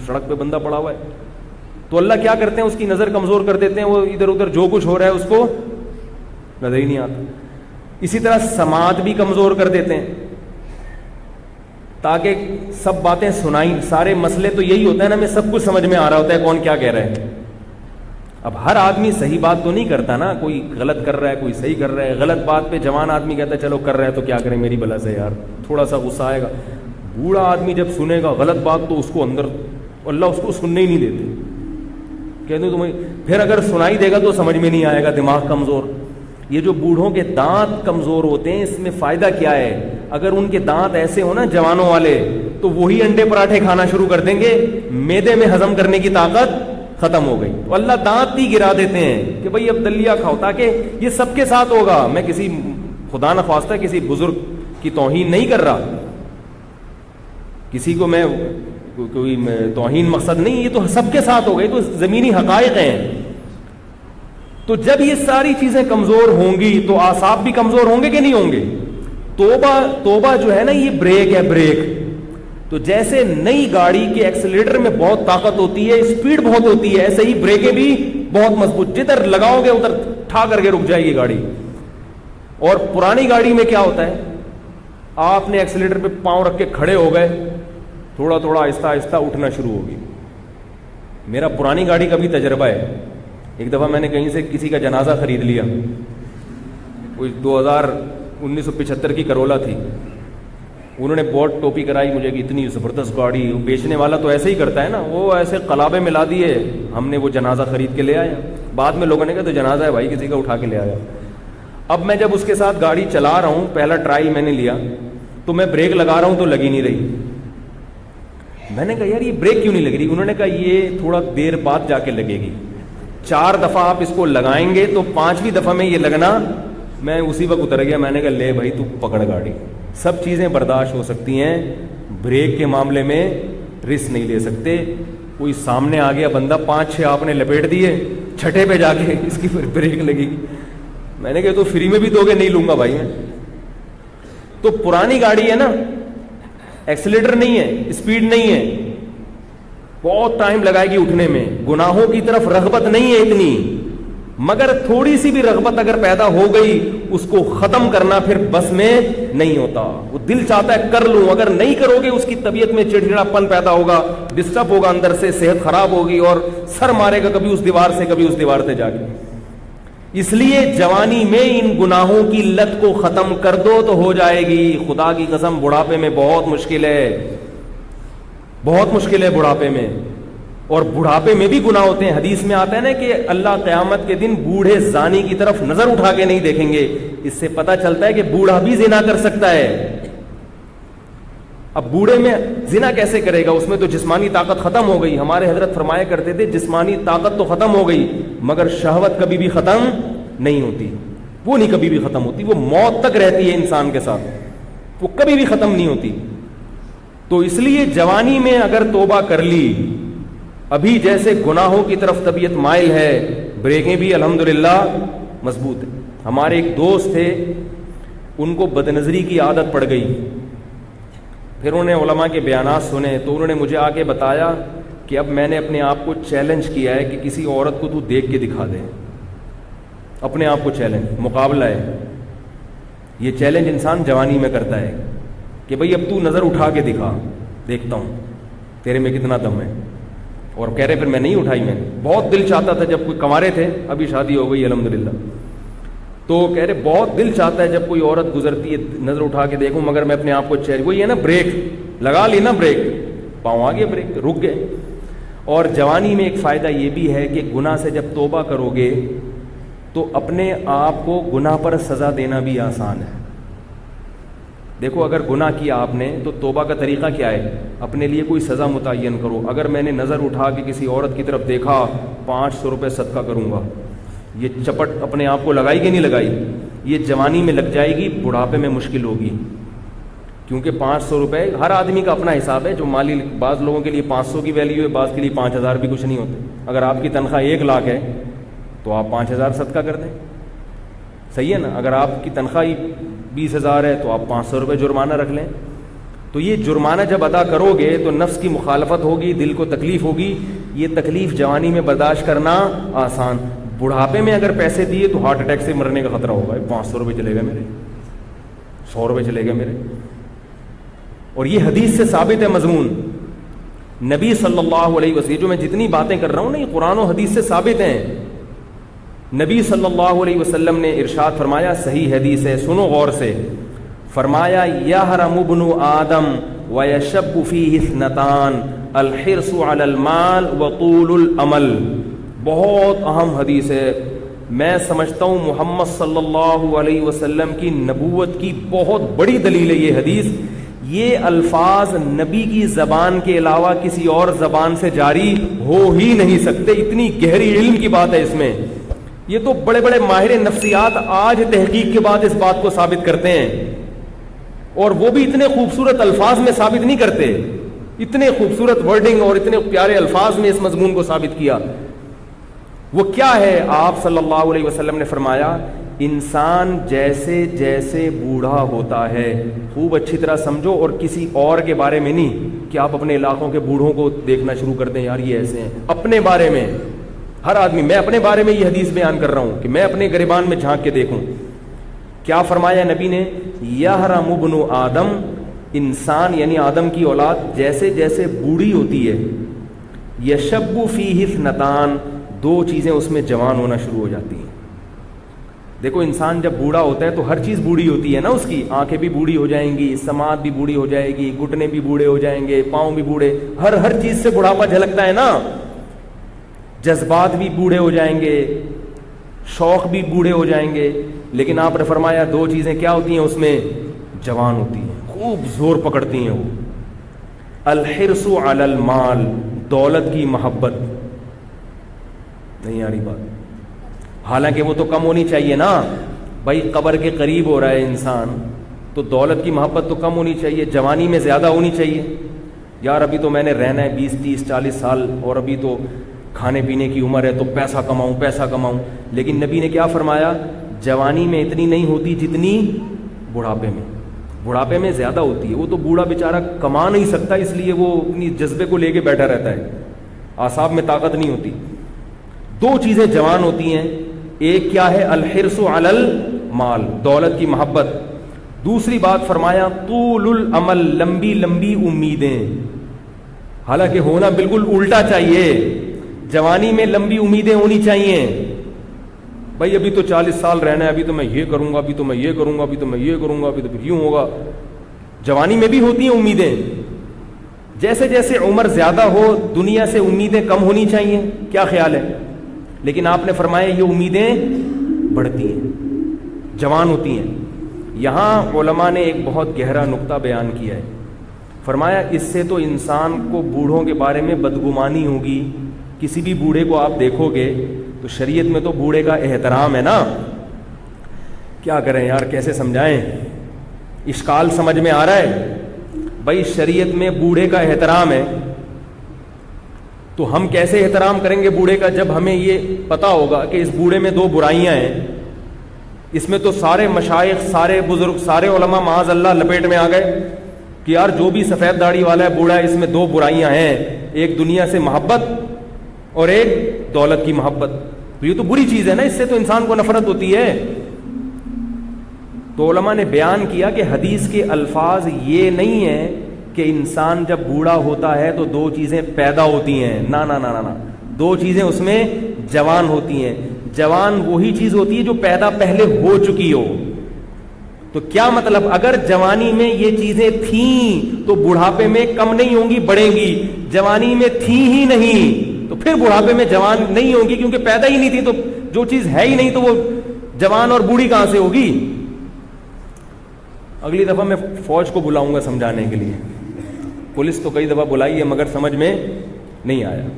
سڑک پہ بندہ پڑا ہوا ہے. تو اللہ کیا کرتے ہیں, اس کی نظر کمزور کر دیتے ہیں, وہ ادھر ادھر جو کچھ ہو رہا ہے اس کو نظر ہی نہیں آتا. اسی طرح سماعت بھی کمزور کر دیتے ہیں تاکہ سب باتیں سنائیں. سارے مسئلے تو یہی ہوتا ہے نا, ہمیں سب کچھ سمجھ میں آ رہا ہوتا ہے کون کیا کہہ رہا ہے. اب ہر آدمی صحیح بات تو نہیں کرتا نا, کوئی غلط کر رہا ہے, کوئی صحیح کر رہا ہے. غلط بات پہ جوان آدمی کہتا ہے چلو کر رہا ہے تو کیا کریں میری بلا سے یار, تھوڑا سا غصہ آئے گا. بوڑھا آدمی جب سنے گا غلط بات تو اس کو اندر اللہ اس کو سننے ہی نہیں دیتے, کہتے تمہیں پھر اگر سنائی دے گا تو سمجھ میں نہیں آئے گا, دماغ کمزور. یہ جو بوڑھوں کے دانت کمزور ہوتے ہیں اس میں فائدہ کیا ہے, اگر ان کے دانت ایسے ہو نا جوانوں والے تو وہی انڈے پراٹھے کھانا شروع کر دیں گے, معدے میں ہضم کرنے کی طاقت ختم ہو گئی. تو اللہ دانت ہی گرا دیتے ہیں کہ بھئی اب دلیا کھاؤ, تاکہ یہ سب کے ساتھ ہوگا. میں کسی خدا نخواستہ کسی بزرگ کی توہین نہیں کر رہا, کسی کو میں کوئی توہین مقصد نہیں, یہ تو سب کے ساتھ ہو گئی, تو زمینی حقائق ہیں. تو جب یہ ساری چیزیں کمزور ہوں گی تو اعصاب بھی کمزور ہوں گے کہ نہیں ہوں گے. توبہ جو ہے نا یہ بریک ہے, بریک. تو جیسے نئی گاڑی کے ایکسیلیٹر میں بہت طاقت ہوتی ہے, اسپیڈ بہت ہوتی ہے, ایسے ہی بریکیں بھی بہت مضبوط, جدھر لگاؤ گے ادھر ٹھا کر کے رک جائے گی گاڑی. اور پرانی گاڑی میں کیا ہوتا ہے, آپ نے ایکسیلیٹر پہ پاؤں رکھ کے کھڑے ہو گئے, تھوڑا تھوڑا آہستہ آہستہ اٹھنا شروع ہوگی. میرا پرانی گاڑی کا بھی تجربہ ہے. ایک دفعہ میں نے کہیں سے کسی کا جنازہ خرید لیا, کوئی 1975 کی کرولا تھی. انہوں نے بہت ٹوپی کرائی مجھے کہ اتنی زبردست گاڑی. بیچنے والا تو ایسے ہی کرتا ہے نا, وہ ایسے قلابے ملا دیے, ہم نے وہ جنازہ خرید کے لے آیا. بعد میں لوگوں نے کہا تو جنازہ ہے بھائی, کسی کا اٹھا کے لے آیا. اب میں جب اس کے ساتھ گاڑی چلا رہا ہوں, پہلا ٹرائل میں نے لیا, تو میں بریک لگا رہا ہوں تو لگی نہیں رہی. میں نے کہا یار یہ بریک کیوں نہیں لگ رہی. انہوں نے کہا یہ تھوڑا دیر بعد جا کے لگے گی, 4 دفعہ آپ اس کو لگائیں گے تو 5ویں دفعہ میں یہ لگنا. میں اسی وقت اتر گیا, میں نے کہا لے بھائی تو پکڑ گاڑی. سب چیزیں برداشت ہو سکتی ہیں, بریک کے معاملے میں رسک نہیں لے سکتے. کوئی سامنے آ گیا بندہ, 5-6 آپ نے لپیٹ دیے, 6ٹھے پہ جا کے اس کی بریک لگے گی. میں نے کہا تو فری میں بھی دو گے, نہیں لوں گا بھائی میں. تو پرانی گاڑی ہے نا, ایکسیلیٹر نہیں ہے, اسپیڈ نہیں ہے, بہت ٹائم لگائے گی اٹھنے میں. گناہوں کی طرف رغبت نہیں ہے اتنی, مگر تھوڑی سی بھی رغبت اگر پیدا ہو گئی اس کو ختم کرنا پھر بس میں نہیں ہوتا. وہ دل چاہتا ہے کر لوں, اگر نہیں کرو گے اس کی طبیعت میں چڑچڑاپن پیدا ہوگا, ڈسٹرب ہوگا اندر سے, صحت خراب ہوگی اور سر مارے گا کبھی اس دیوار سے کبھی اس دیوار سے جا کے. اس لیے جوانی میں ان گناہوں کی لت کو ختم کر دو تو ہو جائے گی. خدا کی قسم بڑھاپے میں بہت مشکل ہے, بہت مشکل ہے بڑھاپے میں. اور بڑھاپے میں بھی گناہ ہوتے ہیں. حدیث میں آتا ہے نا کہ اللہ قیامت کے دن بوڑھے زانی کی طرف نظر اٹھا کے نہیں دیکھیں گے. اس سے پتہ چلتا ہے کہ بوڑھا بھی زنا کر سکتا ہے. اب بوڑھے میں زنا کیسے کرے گا؟ اس میں تو جسمانی طاقت ختم ہو گئی. ہمارے حضرت فرمایا کرتے تھے جسمانی طاقت تو ختم ہو گئی مگر شہوت کبھی بھی ختم نہیں ہوتی. وہ نہیں کبھی بھی ختم ہوتی, وہ موت تک رہتی ہے انسان کے ساتھ, وہ کبھی بھی ختم نہیں ہوتی. تو اس لیے جوانی میں اگر توبہ کر لی, ابھی جیسے گناہوں کی طرف طبیعت مائل ہے, بریکیں بھی الحمدللہ مضبوط ہیں. ہمارے ایک دوست تھے, ان کو بدنظری کی عادت پڑ گئی. پھر انہوں نے علماء کے بیانات سنے تو انہوں نے مجھے آ کے بتایا کہ اب میں نے اپنے آپ کو چیلنج کیا ہے کہ کسی عورت کو تو دیکھ کے دکھا دے. اپنے آپ کو چیلنج, مقابلہ ہے. یہ چیلنج انسان جوانی میں کرتا ہے کہ بھئی اب تو نظر اٹھا کے دکھا, دیکھتا ہوں تیرے میں کتنا دم ہے. اور کہہ رہے پھر میں نہیں اٹھائی. میں بہت دل چاہتا تھا جب کوئی کنوارے تھے, ابھی شادی ہو گئی الحمدللہ, تو کہہ رہے بہت دل چاہتا ہے جب کوئی عورت گزرتی ہے نظر اٹھا کے دیکھوں, مگر میں اپنے آپ کو وہی ہے نا بریک لگا لی نا, بریک پاؤں آ گیا, بریک رک گئے. اور جوانی میں ایک فائدہ یہ بھی ہے کہ گناہ سے جب توبہ کرو گے تو اپنے آپ کو گناہ پر سزا دینا بھی آسان ہے. دیکھو اگر گناہ کیا آپ نے تو توبہ کا طریقہ کیا ہے؟ اپنے لیے کوئی سزا متعین کرو. اگر میں نے نظر اٹھا کے کسی عورت کی طرف دیکھا, 500 روپے صدقہ کروں گا. یہ چپٹ اپنے آپ کو لگائی کہ نہیں لگائی؟ یہ جوانی میں لگ جائے گی, بڑھاپے میں مشکل ہوگی, کیونکہ 500 روپے ہر آدمی کا اپنا حساب ہے. جو مالی, بعض لوگوں کے لیے 500 کی ویلیو ہے, بعض کے لیے 5000 بھی کچھ نہیں ہوتے. اگر آپ کی تنخواہ 1 لاکھ ہے تو آپ 5000 صدقہ کر دیں, صحیح ہے نا. اگر آپ کی تنخواہ 20,000 ہے تو آپ 500 روپے جرمانہ رکھ لیں. تو یہ جرمانہ جب ادا کرو گے تو نفس کی مخالفت ہوگی, دل کو تکلیف ہوگی. یہ تکلیف جوانی میں برداشت کرنا آسان. بڑھاپے میں اگر پیسے دیے تو ہارٹ اٹیک سے مرنے کا خطرہ ہوگا. 500 روپے چلے گئے میرے, 100 روپے چلے گئے میرے. اور یہ حدیث سے ثابت ہے مضمون. نبی صلی اللہ علیہ وسلم, جو میں جتنی باتیں کر رہا ہوں نا یہ قرآن و حدیث سے ثابت ہیں. نبی صلی اللہ علیہ وسلم نے ارشاد فرمایا, صحیح حدیث ہے, سنو غور سے, فرمایا یحرم ابن آدم ویشب فیہ اثنتان الحرص علی المال وطول الامل. بہت اہم حدیث ہے. میں سمجھتا ہوں محمد صلی اللہ علیہ وسلم کی نبوت کی بہت بڑی دلیل ہے یہ حدیث. یہ الفاظ نبی کی زبان کے علاوہ کسی اور زبان سے جاری ہو ہی نہیں سکتے. اتنی گہری علم کی بات ہے اس میں. یہ تو بڑے بڑے ماہر نفسیات آج تحقیق کے بعد اس بات کو ثابت کرتے ہیں, اور وہ بھی اتنے خوبصورت الفاظ میں ثابت نہیں کرتے. اتنے خوبصورت ورڈنگ اور اتنے پیارے الفاظ میں اس مضمون کو ثابت کیا. وہ کیا ہے؟ آپ صلی اللہ علیہ وسلم نے فرمایا, انسان جیسے جیسے بوڑھا ہوتا ہے, خوب اچھی طرح سمجھو, اور کسی اور کے بارے میں نہیں کہ آپ اپنے علاقوں کے بوڑھوں کو دیکھنا شروع کر دیں, یار یہ ایسے ہیں. اپنے بارے میں ہر آدمی, میں اپنے بارے میں یہ حدیث بیان کر رہا ہوں کہ میں اپنے گریبان میں جھانک کے دیکھوں. کیا فرمایا نبی نے؟ یحرم ابن آدم, انسان یعنی آدم کی اولاد جیسے جیسے بوڑھی ہوتی ہے, یشب فیہ اثنتان, 2 چیزیں اس میں جوان ہونا شروع ہو جاتی ہیں. دیکھو انسان جب بوڑھا ہوتا ہے تو ہر چیز بوڑھی ہوتی ہے نا, اس کی آنکھیں بھی بوڑھی ہو جائیں گی, سماعت بھی بوڑھی ہو جائے گی, گھٹنے بھی بوڑھے ہو جائیں گے, پاؤں بھی بوڑھے, ہر چیز سے بڑھاپا جھلکتا ہے نا. جذبات بھی بوڑھے ہو جائیں گے, شوق بھی بوڑھے ہو جائیں گے. لیکن آپ نے فرمایا 2 چیزیں کیا ہوتی ہیں اس میں؟ جوان ہوتی ہیں, خوب زور پکڑتی ہیں وہ. الحرص علی المال, دولت کی محبت. نہیں آ رہی بات؟ حالانکہ وہ تو کم ہونی چاہیے نا بھائی, قبر کے قریب ہو رہا ہے انسان تو دولت کی محبت تو کم ہونی چاہیے, جوانی میں زیادہ ہونی چاہیے. یار ابھی تو میں نے رہنا ہے 20 30 40 سال, اور ابھی تو کھانے پینے کی عمر ہے تو پیسہ کماؤں. لیکن نبی نے کیا فرمایا؟ جوانی میں اتنی نہیں ہوتی جتنی بڑھاپے میں زیادہ ہوتی ہے. وہ تو بوڑھا بیچارہ کما نہیں سکتا, اس لیے وہ اپنی جذبے کو لے کے بیٹھا رہتا ہے, اعصاب میں طاقت نہیں ہوتی. 2 چیزیں جوان ہوتی ہیں, ایک کیا ہے؟ الحرص علی المال, دولت کی محبت. دوسری بات فرمایا طول الامل, لمبی لمبی امیدیں. حالانکہ ہونا بالکل الٹا چاہیے. جوانی میں لمبی امیدیں ہونی چاہیے. بھائی ابھی تو 40 سال رہنا ہے, ابھی تو میں یہ کروں گا, ابھی تو میں یہ کروں گا, ابھی تو میں یہ کروں گا, ابھی تو پھر یوں ہوگا. جوانی میں بھی ہوتی ہیں امیدیں. جیسے جیسے عمر زیادہ ہو دنیا سے امیدیں کم ہونی چاہیے. کیا خیال ہے؟ لیکن آپ نے فرمایا یہ امیدیں بڑھتی ہیں, جوان ہوتی ہیں. یہاں علماء نے ایک بہت گہرا نقطہ بیان کیا ہے. فرمایا اس سے تو انسان کو بوڑھوں کے بارے میں بدگمانی ہوگی. کسی بھی بوڑھے کو آپ دیکھو گے تو شریعت میں تو بوڑھے کا احترام ہے نا. کیا کریں یار, کیسے سمجھائیں؟ اشکال سمجھ میں آ رہا ہے؟ بھائی شریعت میں بوڑھے کا احترام ہے تو ہم کیسے احترام کریں گے بوڑھے کا جب ہمیں یہ پتا ہوگا کہ اس بوڑھے میں 2 برائیاں ہیں. اس میں تو سارے مشائخ, سارے بزرگ, سارے علماء معاذ اللہ لپیٹ میں آ گئے کہ یار جو بھی سفید داڑھی والا ہے بوڑھا ہے, اس میں 2 برائیاں ہیں, ایک دنیا سے محبت اور ایک دولت کی محبت. تو یہ تو بری چیز ہے نا, اس سے تو انسان کو نفرت ہوتی ہے. تو علماء نے بیان کیا کہ حدیث کے الفاظ یہ نہیں ہیں کہ انسان جب بوڑھا ہوتا ہے تو 2 چیزیں پیدا ہوتی ہیں. نہ نہ نہ نہ, 2 چیزیں اس میں جوان ہوتی ہیں. جوان وہی چیز ہوتی ہے جو پیدا پہلے ہو چکی ہو. تو کیا مطلب, اگر جوانی میں یہ چیزیں تھیں تو بڑھاپے میں کم نہیں ہوں گی, بڑھیں گی. جوانی میں تھی ہی نہیں تو پھر بڑھاپے میں جوان نہیں ہوں گی, کیونکہ پیدا ہی نہیں تھی. تو جو چیز ہے ہی نہیں تو وہ جوان اور بوڑھی کہاں سے ہوگی؟ اگلی دفعہ میں فوج کو بلاؤں گا سمجھانے کے لیے. پولیس تو کئی دفعہ بلائی ہے مگر سمجھ میں نہیں آیا.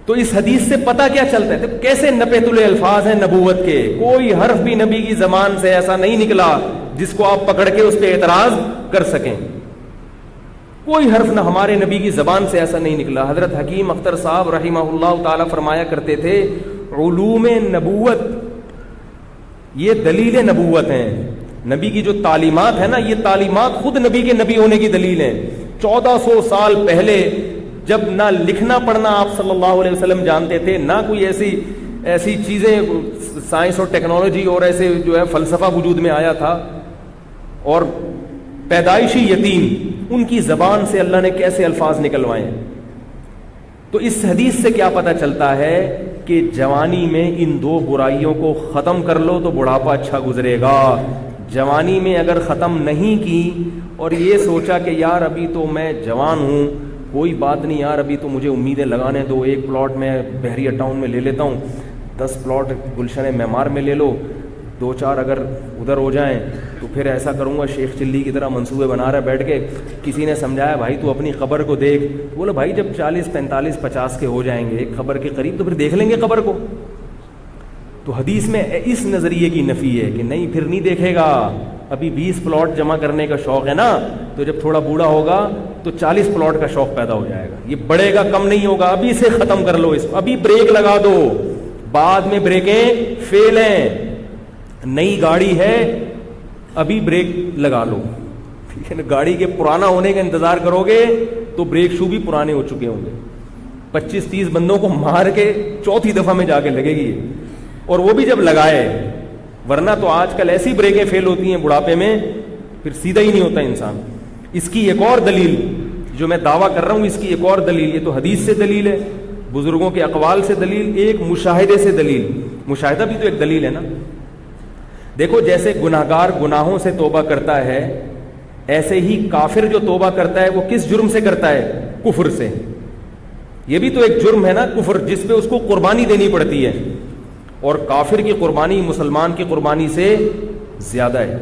تو اس حدیث سے پتہ کیا چلتا ہے؟ تو کیسے نپے تلے الفاظ ہیں نبوت کے, کوئی حرف بھی نبی کی زبان سے ایسا نہیں نکلا جس کو آپ پکڑ کے اس پہ اعتراض کر سکیں. کوئی حرف نہ ہمارے نبی کی زبان سے ایسا نہیں نکلا. حضرت حکیم اختر صاحب رحمہ اللہ تعالی فرمایا کرتے تھے, علوم نبوت یہ دلیل نبوت ہیں. نبی کی جو تعلیمات ہے نا, یہ تعلیمات خود نبی کے نبی ہونے کی دلیل ہیں. 1400 سال پہلے جب نہ لکھنا پڑھنا آپ صلی اللہ علیہ وسلم جانتے تھے, نہ کوئی ایسی چیزیں سائنس اور ٹیکنالوجی اور ایسے جو ہے فلسفہ وجود میں آیا تھا, اور پیدائشی یتیم ان کی زبان سے اللہ نے کیسے الفاظ نکلوائے. تو اس حدیث سے کیا پتہ چلتا ہے کہ جوانی میں ان 2 برائیوں کو ختم کر لو تو بڑھاپا اچھا گزرے گا. جوانی میں اگر ختم نہیں کی اور یہ سوچا کہ یار ابھی تو میں جوان ہوں, کوئی بات نہیں یار, ابھی تو مجھے امیدیں لگانے دو, 1 پلاٹ میں بحریہ ٹاؤن میں لے لیتا ہوں, 10 پلاٹ گلشن معمار میں لے لو, 2-4 اگر ادھر ہو جائیں تو پھر ایسا کروں گا. شیخ چلی کی طرح منصوبے بنا رہا ہے بیٹھ کے. کسی نے سمجھایا بھائی تو اپنی قبر کو دیکھ. بولا بھائی جب 40, 45, 50 کے ہو جائیں گے ایک قبر کے قریب تو پھر دیکھ لیں گے قبر کو. تو حدیث میں اس نظریے کی نفی ہے کہ نہیں پھر نہیں دیکھے گا. ابھی 20 پلاٹ جمع کرنے کا شوق ہے نا, تو جب تھوڑا بوڑھا ہوگا تو 40 پلاٹ کا شوق پیدا ہو جائے گا. یہ بڑھے گا, کم نہیں ہوگا. ابھی سے ختم کر لو اس کو, ابھی بریک لگا دو. بعد میں بریکیں فیل ہیں. نئی گاڑی ہے, ابھی بریک لگا لو. ٹھیک ہے نا, گاڑی کے پرانا ہونے کا انتظار کرو گے تو بریک شو بھی پرانے ہو چکے ہوں گے. 25-30 بندوں کو مار کے 4تھی دفعہ میں جا کے لگے گی, اور وہ بھی جب لگائے. ورنہ تو آج کل ایسی بریکیں فیل ہوتی ہیں بڑھاپے میں, پھر سیدھا ہی نہیں ہوتا انسان. اس کی ایک اور دلیل جو میں دعویٰ کر رہا ہوں, اس کی ایک اور دلیل, یہ تو حدیث سے دلیل ہے, بزرگوں کے اقوال سے دلیل, ایک مشاہدے سے دلیل. مشاہدہ بھی تو ایک دلیل ہے نا. دیکھو جیسے گناہگار گناہوں سے توبہ کرتا ہے, ایسے ہی کافر جو توبہ کرتا ہے وہ کس جرم سے کرتا ہے؟ کفر سے. یہ بھی تو ایک جرم ہے نا کفر, جس پہ اس کو قربانی دینی پڑتی ہے, اور کافر کی قربانی مسلمان کی قربانی سے زیادہ ہے.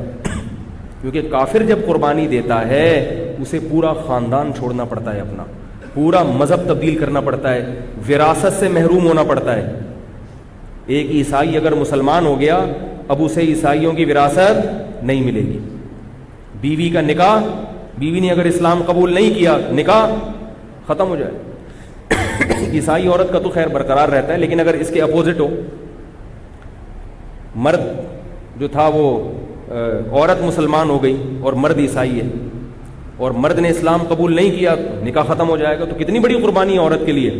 کیونکہ کافر جب قربانی دیتا ہے اسے پورا خاندان چھوڑنا پڑتا ہے, اپنا پورا مذہب تبدیل کرنا پڑتا ہے, وراثت سے محروم ہونا پڑتا ہے. ایک عیسائی اگر مسلمان ہو گیا اب اسے عیسائیوں کی وراثت نہیں ملے گی. بیوی کا نکاح, بیوی نے اگر اسلام قبول نہیں کیا نکاح ختم ہو جائے. عیسائی عورت کا تو خیر برقرار رہتا ہے, لیکن اگر اس کے اپوزٹ ہو, مرد جو تھا وہ عورت مسلمان ہو گئی اور مرد عیسائی ہے, اور مرد نے اسلام قبول نہیں کیا, نکاح ختم ہو جائے گا. تو کتنی بڑی قربانی ہے عورت کے لیے,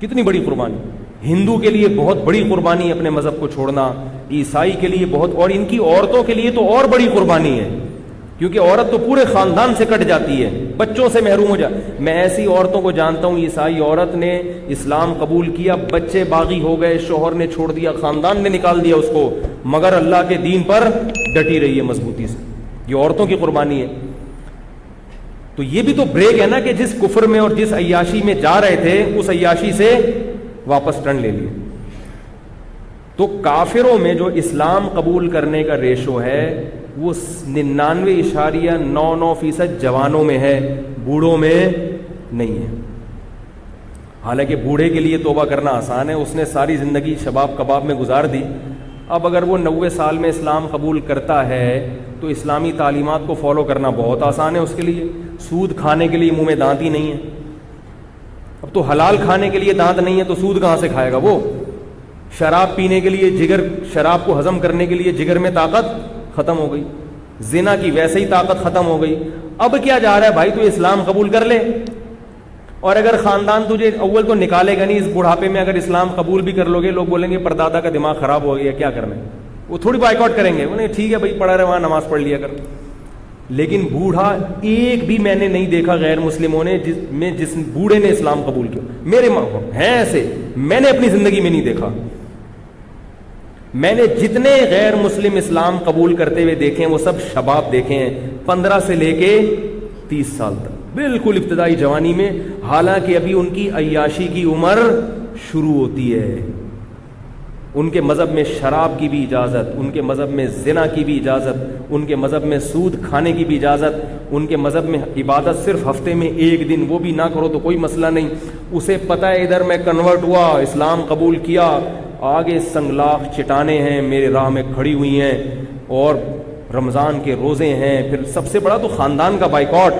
کتنی بڑی قربانی. ہندو کے لیے بہت بڑی قربانی اپنے مذہب کو چھوڑنا, عیسائی کے لیے بہت, اور ان کی عورتوں کے لیے تو اور بڑی قربانی ہے, کیونکہ عورت تو پورے خاندان سے کٹ جاتی ہے, بچوں سے محروم ہو جائے. میں ایسی عورتوں کو جانتا ہوں, عیسائی عورت نے اسلام قبول کیا, بچے باغی ہو گئے, شوہر نے چھوڑ دیا, خاندان نے نکال دیا اس کو, مگر اللہ کے دین پر ڈٹی رہی ہے مضبوطی سے. یہ عورتوں کی قربانی ہے. تو یہ بھی تو بریک ہے نا کہ جس کفر میں اور جس عیاشی میں جا رہے تھے اس عیاشی سے واپس ٹرن لے لیے. تو کافروں میں جو اسلام قبول کرنے کا ریشو ہے وہ 99.99% جوانوں میں ہے، بوڑھوں میں نہیں ہے۔ حالانکہ بوڑھے کے لیے توبہ کرنا آسان ہے، اس نے ساری زندگی شباب کباب میں گزار دی، اب اگر وہ 90 سال میں اسلام قبول کرتا ہے تو اسلامی تعلیمات کو فالو کرنا بہت آسان ہے اس کے لیے۔ سود کھانے کے لیے منہ میں دانت ہی نہیں ہے، اب تو حلال کھانے کے لیے دانت نہیں ہے تو سود کہاں سے کھائے گا وہ؟ شراب پینے کے لیے جگر، شراب کو ہضم کرنے کے لیے جگر میں طاقت ختم ہو گئی، زنا کی ویسے ہی طاقت ختم ہو گئی، اب کیا جا رہا ہے بھائی؟ تو اسلام قبول کر لے، اور اگر خاندان تجھے اول تو نکالے گا نہیں، اس بڑھاپے میں اگر اسلام قبول بھی کر لو گے، لوگ بولیں گے پردادا کا دماغ خراب ہو گیا، کیا کرنا ہے؟ وہ تھوڑی بائیک آؤٹ کریں گے، انہیں ٹھیک ہے بھائی پڑھا رہے وہاں نماز پڑھ لیا کر۔ لیکن بوڑھا ایک بھی میں نے نہیں دیکھا غیر مسلموں نے جس بوڑھے نے اسلام قبول کیا، میرے ہیں ایسے، میں نے اپنی زندگی میں نہیں دیکھا۔ میں نے جتنے غیر مسلم اسلام قبول کرتے ہوئے دیکھے ہیں وہ سب شباب دیکھے ہیں، 15 سے لے کے 30 سال تک، بالکل ابتدائی جوانی میں، حالانکہ ابھی ان کی عیاشی کی عمر شروع ہوتی ہے۔ ان کے مذہب میں شراب کی بھی اجازت، ان کے مذہب میں زنا کی بھی اجازت، ان کے مذہب میں سود کھانے کی بھی اجازت، ان کے مذہب میں عبادت صرف ہفتے میں 1 دن، وہ بھی نہ کرو تو کوئی مسئلہ نہیں۔ اسے پتہ ہے ادھر میں کنورٹ ہوا، اسلام قبول کیا، آگے سنگلاخ چٹانیں ہیں میرے راہ میں کھڑی ہوئی ہیں، اور رمضان کے روزے ہیں، پھر سب سے بڑا تو خاندان کا بائیکاٹ۔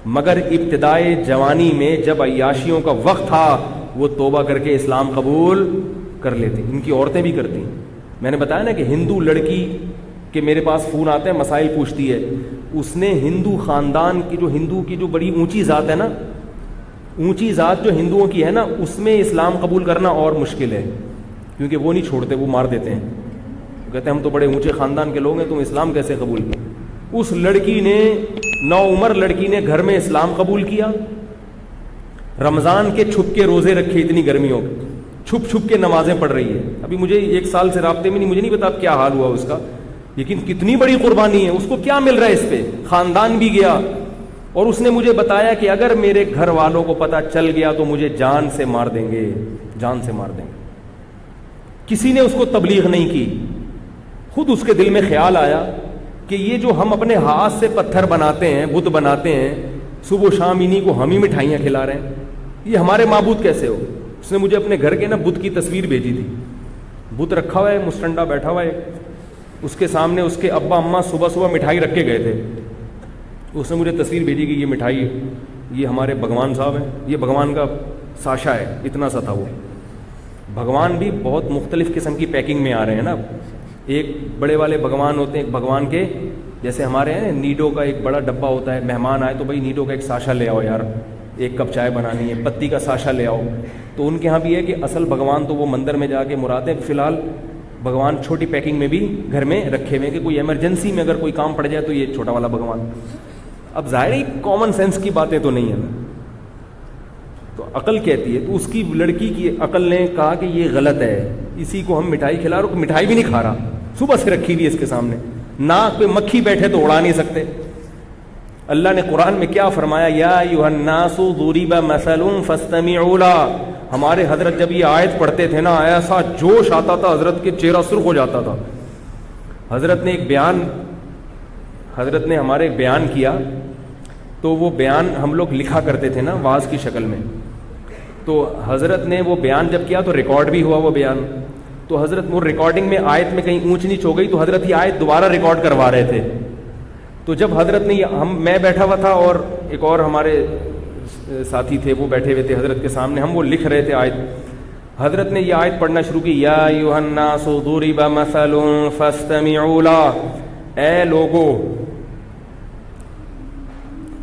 مگر ابتدائی جوانی میں جب عیاشیوں کا وقت تھا وہ توبہ کر کے اسلام قبول کر لیتی، ان کی عورتیں بھی کرتی۔ میں نے بتایا نا کہ ہندو لڑکی کے میرے پاس فون آتے ہیں، مسائل پوچھتی ہے، اس نے ہندو خاندان کی ہندو کی جو بڑی اونچی ذات ہے نا، اونچی ذات جو ہندوؤں کی ہے نا، اس میں اسلام قبول کرنا اور مشکل ہے، کیونکہ وہ نہیں چھوڑتے، وہ مار دیتے ہیں، کہتے ہیں ہم تو بڑے اونچے خاندان کے لوگ ہیں، تم اسلام کیسے قبول کیا؟ اس لڑکی نے، نوعمر لڑکی نے گھر میں اسلام قبول کیا، رمضان کے چھپ کے روزے رکھے اتنی گرمیوں کے، چھپ چھپ کے نمازیں پڑھ رہی ہے۔ ابھی مجھے 1 سال سے رابطے میں نہیں، مجھے نہیں پتا کیا حال ہوا اس کا، لیکن کتنی بڑی قربانی ہے، اس کو کیا مل رہا ہے اس پہ؟ خاندان بھی گیا، اور اس نے مجھے بتایا کہ اگر میرے گھر والوں کو پتا چل گیا تو مجھے جان سے مار دیں گے، جان سے مار دیں گے۔ کسی نے اس کو تبلیغ نہیں کی، خود اس کے دل میں خیال آیا کہ یہ جو ہم اپنے ہاتھ سے پتھر بناتے ہیں، بت بناتے ہیں، صبح و شام انہی کو ہم ہی مٹھائیاں کھلا رہے ہیں، یہ ہمارے معبود کیسے ہو؟ اس نے مجھے اپنے گھر کے نا بت کی تصویر بھیجی تھی، بت رکھا ہوا ہے، مستنڈا بیٹھا ہوا ہے، اس کے سامنے اس کے ابا اماں صبح صبح مٹھائی رکھ کے گئے تھے، اس نے مجھے تصویر بھیجی کہ یہ مٹھائی، یہ ہمارے بھگوان صاحب ہیں، یہ بھگوان کا ساشا ہے، اتنا سا تھا وہ۔ بھگوان بھی بہت مختلف قسم کی پیکنگ میں آ رہے ہیں نا، ایک بڑے والے بھگوان ہوتے ہیں، ایک بھگوان کے جیسے ہمارے ہیں نیڈو کا ایک بڑا ڈبہ ہوتا ہے، مہمان آئے تو بھائی نیڈو کا ایک ساشا لے آؤ یار، 1 کپ چائے بنانی ہے، پتی کا ساشا لے آؤ۔ تو ان کے ہاں بھی ہے کہ اصل بھگوان تو وہ مندر میں جا کے مراتے ہیں، فی الحال بھگوان چھوٹی پیکنگ میں بھی گھر میں رکھے ہوئے ہیں کہ کوئی ایمرجنسی میں اگر کوئی کام پڑ جائے تو یہ چھوٹا والا بھگوان۔ اب ظاہر ہی کامن سینس کی باتیں تو نہیں ہیں، تو عقل کہتی ہے، تو اس کی لڑکی کی عقل نے کہا کہ یہ غلط ہے، اسی کو ہم مٹھائی کھلا رہے، مٹھائی بھی نہیں کھا رہا، صبح سے رکھی ہوئی اس کے سامنے، ناک پہ مکھی بیٹھے تو اڑا نہیں سکتے۔ اللہ نے قرآن میں کیا فرمایا؟ یا ایھا الناس ضرب مثل فاستمعوا له۔ ہمارے حضرت جب یہ آیت پڑھتے تھے نا، ایسا جوش آتا تھا، حضرت کے چہرہ سرخ ہو جاتا تھا۔ حضرت نے ہمارے ایک بیان کیا، تو وہ بیان ہم لوگ لکھا کرتے تھے نا واعظ کی شکل میں، تو حضرت نے وہ بیان جب کیا تو ریکارڈ بھی ہوا وہ بیان، تو حضرت وہ ریکارڈنگ میں آیت میں کہیں اونچ نیچ ہو گئی تو حضرت یہ آیت دوبارہ ریکارڈ کروا رہے تھے۔ تو جب حضرت نے میں بیٹھا ہوا تھا اور ایک اور ہمارے ساتھی تھے، وہ بیٹھے ہوئے تھے حضرت کے سامنے، ہم وہ لکھ رہے تھے آیت، حضرت نے یہ آیت پڑھنا شروع کی، یا ایھا الناس ضرب مثل فاستمعوا له۔ اے لوگو،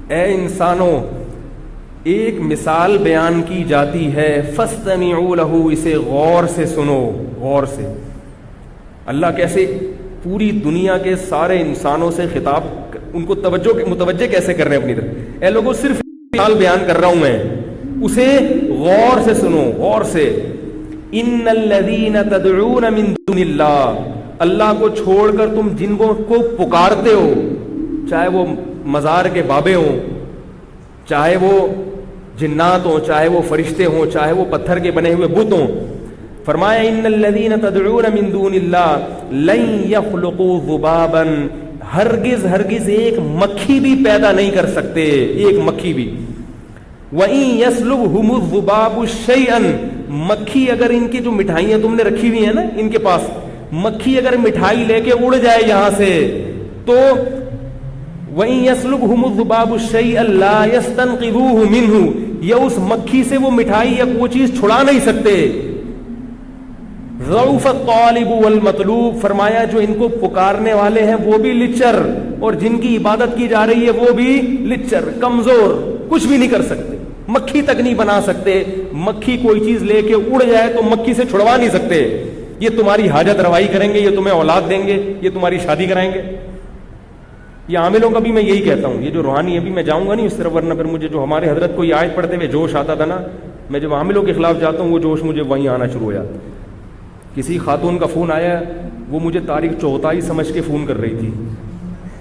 اے انسانوں، ایک مثال بیان کی جاتی ہے، فاستمعوا له، اسے غور سے سنو، غور سے۔ اللہ کیسے پوری دنیا کے سارے انسانوں سے خطاب، ان کو متوجہ کیسے کر رہے ہیں اپنی طرف؟ اے لوگوں، صرف مثال بیان کر رہا ہوں میں، اسے غور سے سنو، غور سے۔ ان الذین تدعون من دون اللہ، اللہ کو چھوڑ کر تم جن کو پکارتے ہو، چاہے وہ مزار کے بابے ہوں، چاہے وہ جنات ہوں، چاہے وہ فرشتے ہوں، چاہے وہ پتھر کے بنے ہوئے بت ہوں، فرمایا ان الذین تدعون من دون اللہ لن یخلقوا ذبابا، ہرگز ہرگز ایک مکھی بھی پیدا نہیں کر سکتے, ایک مکھی بھی. وَإِن يَسْلُبْهُمُ الذُّبَابُ شَيْئًا, مکھی اگر ان کی جو مٹھائیاں تم نے رکھی ہوئی ہیں نا ان کے پاس, مکھی اگر مٹھائی لے کے اڑ جائے یہاں سے تو وَإِن يَسْلُبْهُمُ الذُّبَابُ شَيْئًا لَا يَسْتَنقِذُوهُ مِنْهُ, یہ اس مکھی سے وہ مٹھائی یا وہ چیز چھڑا نہیں سکتے. ضعف الطالب والمطلوب, فرمایا جو ان کو پکارنے والے ہیں وہ بھی لچر, اور جن کی عبادت کی جا رہی ہے وہ بھی لچر, کمزور, کچھ بھی نہیں کر سکتے, مکھی تک نہیں بنا سکتے. مکھی کوئی چیز لے کے اڑ جائے تو مکھی سے چھڑوا نہیں سکتے. یہ تمہاری حاجت روائی کریں گے, یہ تمہیں اولاد دیں گے, یہ تمہاری شادی کرائیں گے. یہ عاملوں کا بھی میں یہی کہتا ہوں, یہ جو روحانی ابھی میں جاؤں گا نہیں اس طرف, ورنہ پھر مجھے جو ہمارے حضرت کو یہ آیت پڑھتے ہوئے جوش آتا تھا نا, میں جب عاملوں کے خلاف جاتا ہوں وہ جوش مجھے وہیں آنا شروع ہو جاتا. کسی خاتون کا فون آیا, وہ مجھے طارق چوہتائی سمجھ کے فون کر رہی تھی.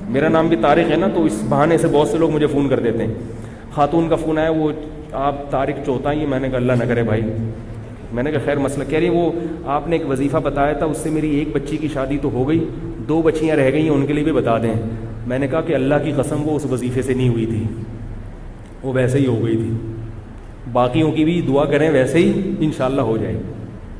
میرا نام بھی طارق ہے نا, تو اس بہانے سے بہت سے لوگ مجھے فون کر دیتے ہیں. خاتون کا فون آیا, وہ آپ طارق چوہتائی. میں نے کہا اللہ نہ کرے بھائی. میں نے کہا خیر مسئلہ, کہہ رہی وہ آپ نے ایک وظیفہ بتایا تھا, اس سے میری ایک بچی کی شادی تو ہو گئی, 2 بچیاں رہ گئی ہیں, ان کے لیے بھی بتا دیں. میں نے کہا کہ اللہ کی قسم وہ اس وظیفے سے نہیں ہوئی تھی, وہ ویسے ہی ہو گئی تھی. باقیوں کی بھی دعا کریں ویسے ہی انشاءاللہ ہو جائے.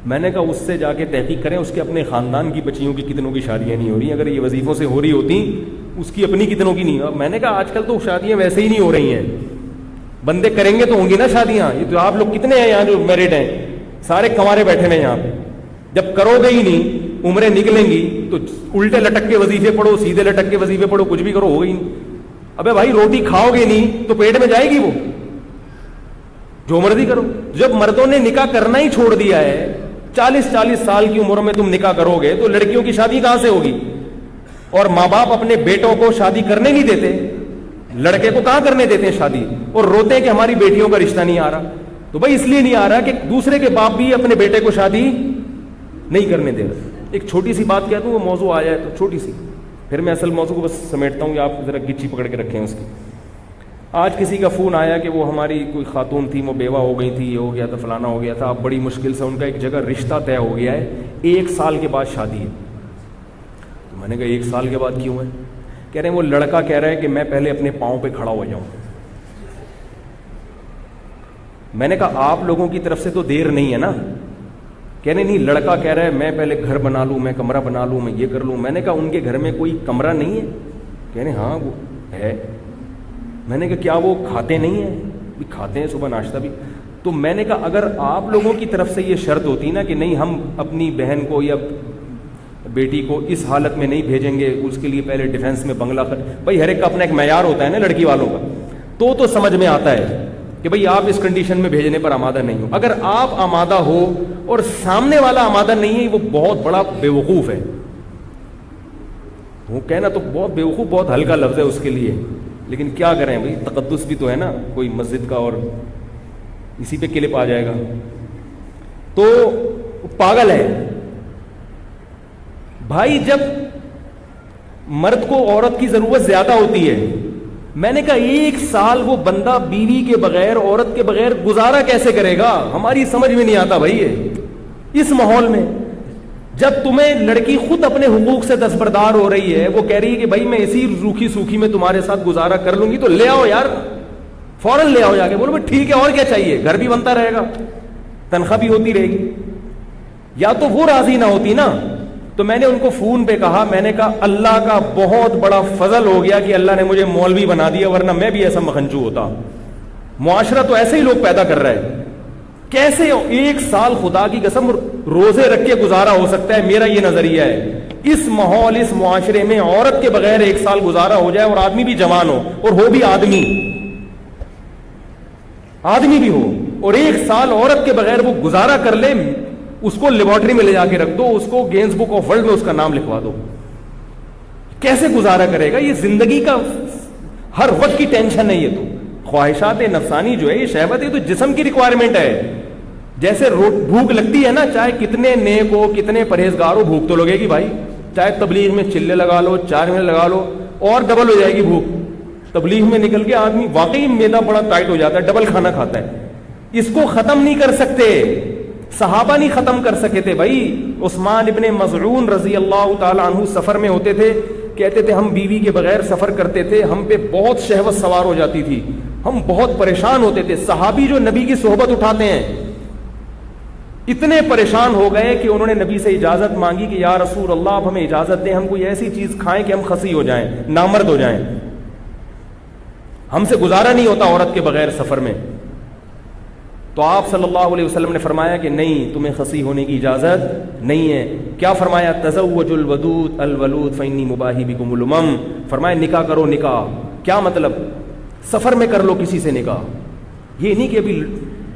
میں نے کہا اس سے جا کے تحقیق کریں, اس کے اپنے خاندان کی بچیوں کی کتنوں کی شادیاں نہیں ہو رہی. اگر یہ وظیفوں سے ہو رہی ہوتی, اس کی اپنی کتنوں کی نہیں. میں نے کہا آج کل تو شادیاں ویسے ہی نہیں ہو رہی ہیں, بندے کریں گے تو ہوں گی نا شادیاں. یہ تو آپ لوگ کتنے ہیں یہاں جو میرڈ ہیں, سارے کنوارے بیٹھے ہیں یہاں پہ. جب کرو گے ہی نہیں, عمریں نکلیں گی تو الٹے لٹک کے وظیفے پڑھو, سیدھے لٹک کے وظیفے پڑھو, کچھ بھی کرو, ہو گئی نہیں. ابے بھائی روٹی کھاؤ گے نہیں تو پیٹ میں جائے گی, وہ جو مرضی کرو. جب مردوں نے نکاح کرنا ہی چھوڑ دیا ہے, 40 سال کی عمر میں تم نکاح کرو گے تو لڑکیوں کی شادی کہاں سے ہوگی؟ اور ماں باپ اپنے بیٹوں کو شادی کرنے نہیں دیتے, لڑکے کو کہاں کرنے دیتے ہیں شادی, اور روتے ہیں کہ ہماری بیٹیوں کا رشتہ نہیں آ رہا. تو بھائی اس لیے نہیں آ رہا کہ دوسرے کے باپ بھی اپنے بیٹے کو شادی نہیں کرنے دے رہا. ایک چھوٹی سی بات کہتا ہوں, وہ موضوع آ جائے تو چھوٹی سی, پھر میں اصل موضوع کو بس سمیٹتا ہوں, یا آپ ذرا گچی پکڑ کے رکھیں اس کی. آج کسی کا فون آیا کہ وہ ہماری کوئی خاتون تھی, وہ بیوہ ہو گئی تھی, یہ ہو گیا تھا, فلانا ہو گیا تھا, اب بڑی مشکل سے ان کا ایک جگہ رشتہ طے ہو گیا ہے, 1 سال کے بعد شادی ہے. تو میں نے کہا 1 سال کے بعد کیوں ہے؟ کہہ رہے ہیں وہ لڑکا کہہ رہا ہے کہ میں پہلے اپنے پاؤں پہ کھڑا ہو جاؤں. میں نے کہا آپ لوگوں کی طرف سے تو دیر نہیں ہے نا. کہہ رہے نہیں, لڑکا کہہ رہا ہے میں پہلے گھر بنا لوں, میں کمرہ بنا لوں, میں یہ کر لوں. میں نے کہا ان کے گھر میں کوئی کمرہ نہیں ہے؟ کہہ رہے ہاں وہ ہے. میں نے کہا کیا وہ کھاتے نہیں ہیں؟ بھی کھاتے ہیں, صبح ناشتہ بھی. تو میں نے کہا اگر آپ لوگوں کی طرف سے یہ شرط ہوتی نا کہ نہیں ہم اپنی بہن کو یا بیٹی کو اس حالت میں نہیں بھیجیں گے, اس کے لیے پہلے ڈیفینس میں بنگلہ بھائی ہر ایک کا اپنا ایک معیار ہوتا ہے نا لڑکی والوں کا, تو سمجھ میں آتا ہے کہ بھئی آپ اس کنڈیشن میں بھیجنے پر آمادہ نہیں ہو. اگر آپ آمادہ ہو اور سامنے والا آمادہ نہیں ہے, وہ بہت بڑا بیوقوف ہے. وہ کہنا تو بہت بیوقوف بہت ہلکا لفظ ہے اس کے لیے, لیکن کیا کریں بھئی, تقدس بھی تو ہے نا کوئی مسجد کا, اور اسی پہ کلپ آ جائے گا. تو پاگل ہے بھائی. جب مرد کو عورت کی ضرورت زیادہ ہوتی ہے, میں نے کہا 1 سال وہ بندہ بیوی کے بغیر, عورت کے بغیر گزارا کیسے کرے گا؟ ہماری سمجھ میں نہیں آتا بھائی. اس ماحول میں جب تمہیں لڑکی خود اپنے حقوق سے دستبردار ہو رہی ہے, وہ کہہ رہی ہے کہ بھائی میں اسی روکھی سوکھی میں تمہارے ساتھ گزارا کر لوں گی, تو لے آؤ یار, فوراً لے آؤ جا کے. بولو ٹھیک ہے, اور کیا چاہیے, گھر بھی بنتا رہے گا, تنخواہ بھی ہوتی رہے گی. یا تو وہ راضی نہ ہوتی نا. تو میں نے ان کو فون پہ کہا, میں نے کہا اللہ کا بہت بڑا فضل ہو گیا کہ اللہ نے مجھے مولوی بنا دیا, ورنہ میں بھی ایسا مکھنچو ہوتا. معاشرہ تو ایسے ہی لوگ پیدا کر رہا ہے. کیسے 1 سال خدا کی قسم روزے رکھ کے گزارا ہو سکتا ہے؟ میرا یہ نظریہ ہے. اس ماحول, اس معاشرے میں عورت کے بغیر 1 سال گزارا ہو جائے, اور آدمی بھی جوان ہو, اور ہو بھی آدمی بھی ہو, اور 1 سال عورت کے بغیر وہ گزارا کر لے, اس کو لیبارٹری میں لے جا کے رکھ دو, اس کو گینز بک آف ورلڈ میں اس کا نام لکھوا دو. کیسے گزارا کرے گا؟ یہ زندگی کا ہر وقت کی ٹینشن ہے. یہ تو خواہشات نفسانی جو ہے, یہ شہوت ہے, تو جسم کی ریکوائرمنٹ ہے. جیسے بھوک لگتی ہے نا, چاہے کتنے نیک ہو, کتنے پرہیزگار ہو, بھوک تو لگے گی بھائی. چاہے تبلیغ میں چلے لگا لو, 4 مہینے لگا لو, اور ڈبل ہو جائے گی بھوک. تبلیغ میں نکل کے آدمی واقعی میدا بڑا ٹائٹ ہو جاتا ہے, ڈبل کھانا کھاتا ہے. اس کو ختم نہیں کر سکتے, صحابہ نہیں ختم کر سکے تھے بھائی. عثمان ابن مظعون رضی اللہ تعالی عنہ سفر میں ہوتے تھے, کہتے تھے ہم بیوی کے بغیر سفر کرتے تھے، ہم پہ بہت شہوت سوار ہو جاتی تھی، ہم بہت پریشان ہوتے تھے۔ صحابی جو نبی کی صحبت اٹھاتے ہیں اتنے پریشان ہو گئے کہ انہوں نے نبی سے اجازت مانگی کہ یا رسول اللہ آپ ہمیں اجازت دیں، ہم کوئی ایسی چیز کھائیں کہ ہم خسی ہو جائیں، نامرد ہو جائیں، ہم سے گزارا نہیں ہوتا عورت کے بغیر سفر میں۔ تو آپ صلی اللہ علیہ وسلم نے فرمایا کہ نہیں، تمہیں خسی ہونے کی اجازت نہیں ہے۔ کیا فرمایا؟ تزوجوا الودود الولود فإنی مباہی بکم الامم، فرمایا نکاح کرو۔ نکاح کیا مطلب؟ سفر میں کر لو کسی سے نکاح، یہ نہیں کہ ابھی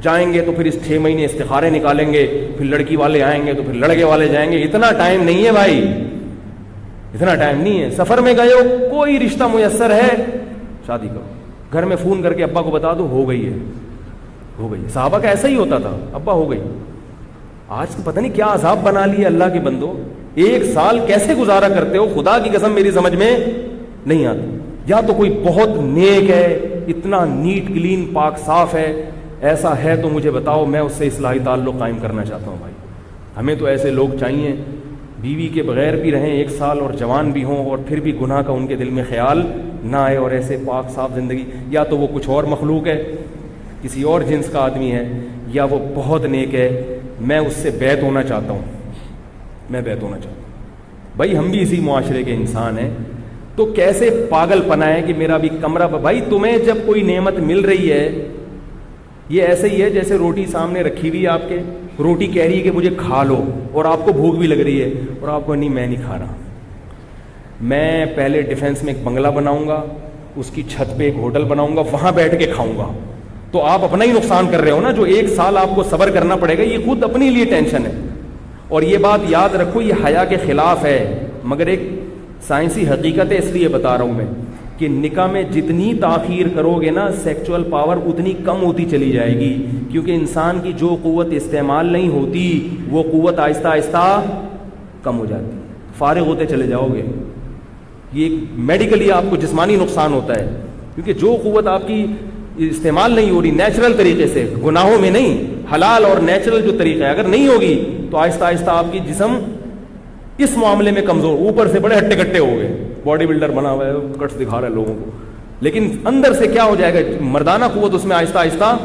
جائیں گے تو پھر اس 6 مہینے استخارے نکالیں گے، پھر لڑکی والے آئیں گے تو پھر لڑکے والے جائیں گے، اتنا ٹائم نہیں ہے بھائی، اتنا ٹائم نہیں ہے۔ سفر میں گئے ہو، کوئی رشتہ میسر ہے، شادی کرو، گھر میں فون کر کے ابا کو بتا دو ہو گئی ہے، ہو گئی۔ صحابہ کا ایسا ہی ہوتا تھا، ابا ہو گئی۔ آج پتہ نہیں کیا عذاب بنا لیا اللہ کے بندو، 1 سال کیسے گزارا کرتے ہو خدا کی قسم میری سمجھ میں نہیں آتی۔ یا تو کوئی بہت نیک ہے، اتنا نیٹ کلین پاک صاف ہے، ایسا ہے تو مجھے بتاؤ، میں اس سے اصلاحی تعلق قائم کرنا چاہتا ہوں بھائی۔ ہمیں تو ایسے لوگ چاہیے، بیوی کے بغیر بھی رہیں 1 سال اور جوان بھی ہوں اور پھر بھی گناہ کا ان کے دل میں خیال نہ آئے، اور ایسے پاک صاف زندگی۔ یا تو وہ کچھ اور مخلوق ہے، کسی اور جنس کا آدمی ہے، یا وہ بہت نیک ہے، میں اس سے بیعت ہونا چاہتا ہوں، میں بیعت ہونا چاہتا ہوں۔ بھائی ہم بھی اسی معاشرے کے انسان ہیں، تو کیسے پاگل پنا ہے کہ میرا بھی کمرہ، بھائی تمہیں جب کوئی نعمت مل رہی ہے، یہ ایسے ہی ہے جیسے روٹی سامنے رکھی ہوئی آپ کے، روٹی کہہ رہی ہے کہ مجھے کھا لو، اور آپ کو بھوک بھی لگ رہی ہے، اور آپ کو نہیں میں نہیں کھا رہا، میں پہلے ڈیفینس میں ایک بنگلہ بناؤں گا، اس کی چھت پہ ایک ہوٹل بناؤں گا، وہاں بیٹھ کے کھاؤں گا۔ تو آپ اپنا ہی نقصان کر رہے ہو نا، جو 1 سال آپ کو صبر کرنا پڑے گا، یہ خود اپنے لیے ٹینشن ہے۔ اور یہ بات یاد رکھو، یہ حیا کے خلاف ہے، مگر ایک سائنسی حقیقت ہے، اس لیے بتا رہا ہوں میں کہ نکاح میں جتنی تاخیر کرو گے نا، سیکچول پاور اتنی کم ہوتی چلی جائے گی، کیونکہ انسان کی جو قوت استعمال نہیں ہوتی وہ قوت آہستہ آہستہ کم ہو جاتی ہے، فارغ ہوتے چلے جاؤ گے۔ یہ ایک میڈیکلی آپ کو جسمانی نقصان ہوتا ہے، کیونکہ جو قوت آپ کی استعمال نہیں ہو رہی نیچرل طریقے سے، گناہوں میں نہیں، حلال اور نیچرل جو طریقہ ہے، اگر نہیں ہوگی تو آہستہ آہستہ آپ کی جسم اس معاملے میں کمزور، اوپر سے بڑے ہٹے کٹے ہو گئے، باڈی بلڈر بنا ہوا ہے، کٹس دکھا رہا ہے لوگوں کو، لیکن اندر سے کیا ہو جائے گا؟ مردانہ قوت اس میں آہستہ آہستہ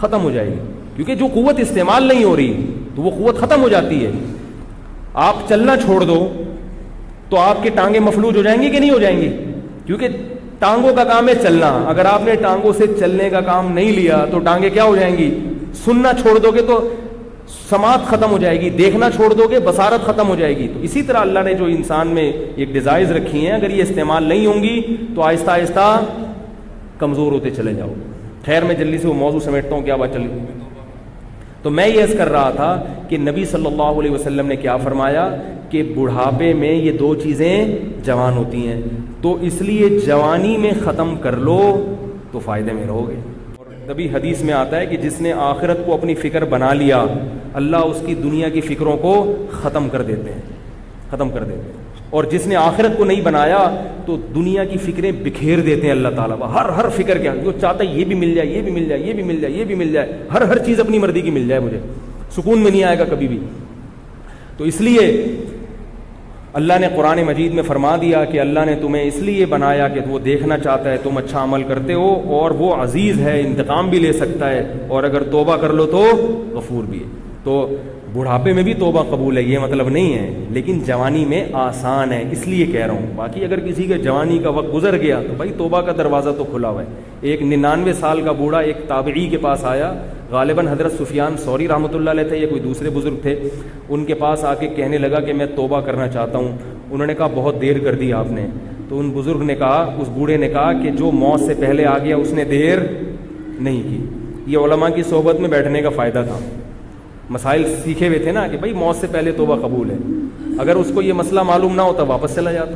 ختم ہو جائے گی، کیونکہ جو قوت استعمال نہیں ہو رہی تو وہ قوت ختم ہو جاتی ہے۔ آپ چلنا چھوڑ دو تو آپ کی ٹانگیں مفلوج ہو جائیں گی کہ نہیں ہو جائیں گی؟ کیونکہ ٹانگوں کا کام ہے چلنا، اگر آپ نے ٹانگوں سے چلنے کا کام نہیں لیا تو ٹانگیں کیا ہو جائیں گی؟ سننا چھوڑ دو گے تو سماعت ختم ہو جائے گی، دیکھنا چھوڑ دو گے بصارت ختم ہو جائے گی۔ تو اسی طرح اللہ نے جو انسان میں ایک ڈیزائرز رکھی ہیں، اگر یہ استعمال نہیں ہوں گی تو آہستہ آہستہ کمزور ہوتے چلے جاؤ۔ خیر میں جلدی سے وہ موضوع سمیٹتا ہوں، کیا بات چلی؟ تو میں یہ عرض کر رہا تھا کہ نبی صلی اللہ علیہ وسلم نے کیا فرمایا کہ بڑھاپے میں یہ 2 چیزیں جوان ہوتی ہیں، تو اس لیے جوانی میں ختم کر لو تو فائدے میں رہو گے۔ اور نبی حدیث میں آتا ہے کہ جس نے آخرت کو اپنی فکر بنا لیا، اللہ اس کی دنیا کی فکروں کو ختم کر دیتے ہیں، ختم کر دیتے ہیں، اور جس نے آخرت کو نہیں بنایا تو دنیا کی فکریں بکھیر دیتے ہیں اللہ تعالیٰ۔ ہر فکر کیا جو چاہتا ہے یہ بھی مل جائے، یہ بھی مل جائے، یہ بھی مل جائے، یہ بھی مل جائے، ہر چیز اپنی مرضی کی مل جائے، مجھے سکون میں نہیں آئے گا کبھی بھی۔ تو اس لیے اللہ نے قرآن مجید میں فرما دیا کہ اللہ نے تمہیں اس لیے بنایا کہ وہ دیکھنا چاہتا ہے تم اچھا عمل کرتے ہو، اور وہ عزیز ہے، انتقام بھی لے سکتا ہے، اور اگر توبہ کر لو تو غفور بھی ہے۔ تو بڑھاپے میں بھی توبہ قبول ہے، یہ مطلب نہیں ہے، لیکن جوانی میں آسان ہے، اس لیے کہہ رہا ہوں۔ باقی اگر کسی کے جوانی کا وقت گزر گیا تو بھائی توبہ کا دروازہ تو کھلا ہوا ہے۔ ایک 99 سال کا بوڑھا ایک تابعی کے پاس آیا، غالباً حضرت سفیان ثوری رحمۃ اللہ علیہ تھے یا کوئی دوسرے بزرگ تھے، ان کے پاس آ کے کہنے لگا کہ میں توبہ کرنا چاہتا ہوں۔ انہوں نے کہا بہت دیر کر دی آپ نے۔ تو ان بزرگ نے کہا، اس بوڑھے نے کہا کہ جو موت سے پہلے آ گیا اس نے دیر نہیں کی۔ یہ علماء کی صحبت میں بیٹھنے کا فائدہ تھا، مسائل سیکھے ہوئے تھے نا کہ بھائی موت سے پہلے توبہ قبول ہے، اگر اس کو یہ مسئلہ معلوم نہ ہوتا واپس چلا جاتا۔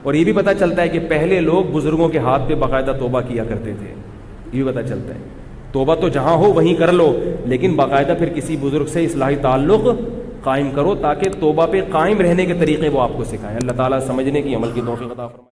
اور یہ بھی پتہ چلتا ہے کہ پہلے لوگ بزرگوں کے ہاتھ پہ باقاعدہ توبہ کیا کرتے تھے، یہ بھی پتہ چلتا ہے۔ توبہ تو جہاں ہو وہیں کر لو، لیکن باقاعدہ پھر کسی بزرگ سے اصلاحی تعلق قائم کرو تاکہ توبہ پہ قائم رہنے کے طریقے وہ آپ کو سکھائیں۔ اللہ تعالیٰ سمجھنے کی عمل کی توفیق عطا فرمائے۔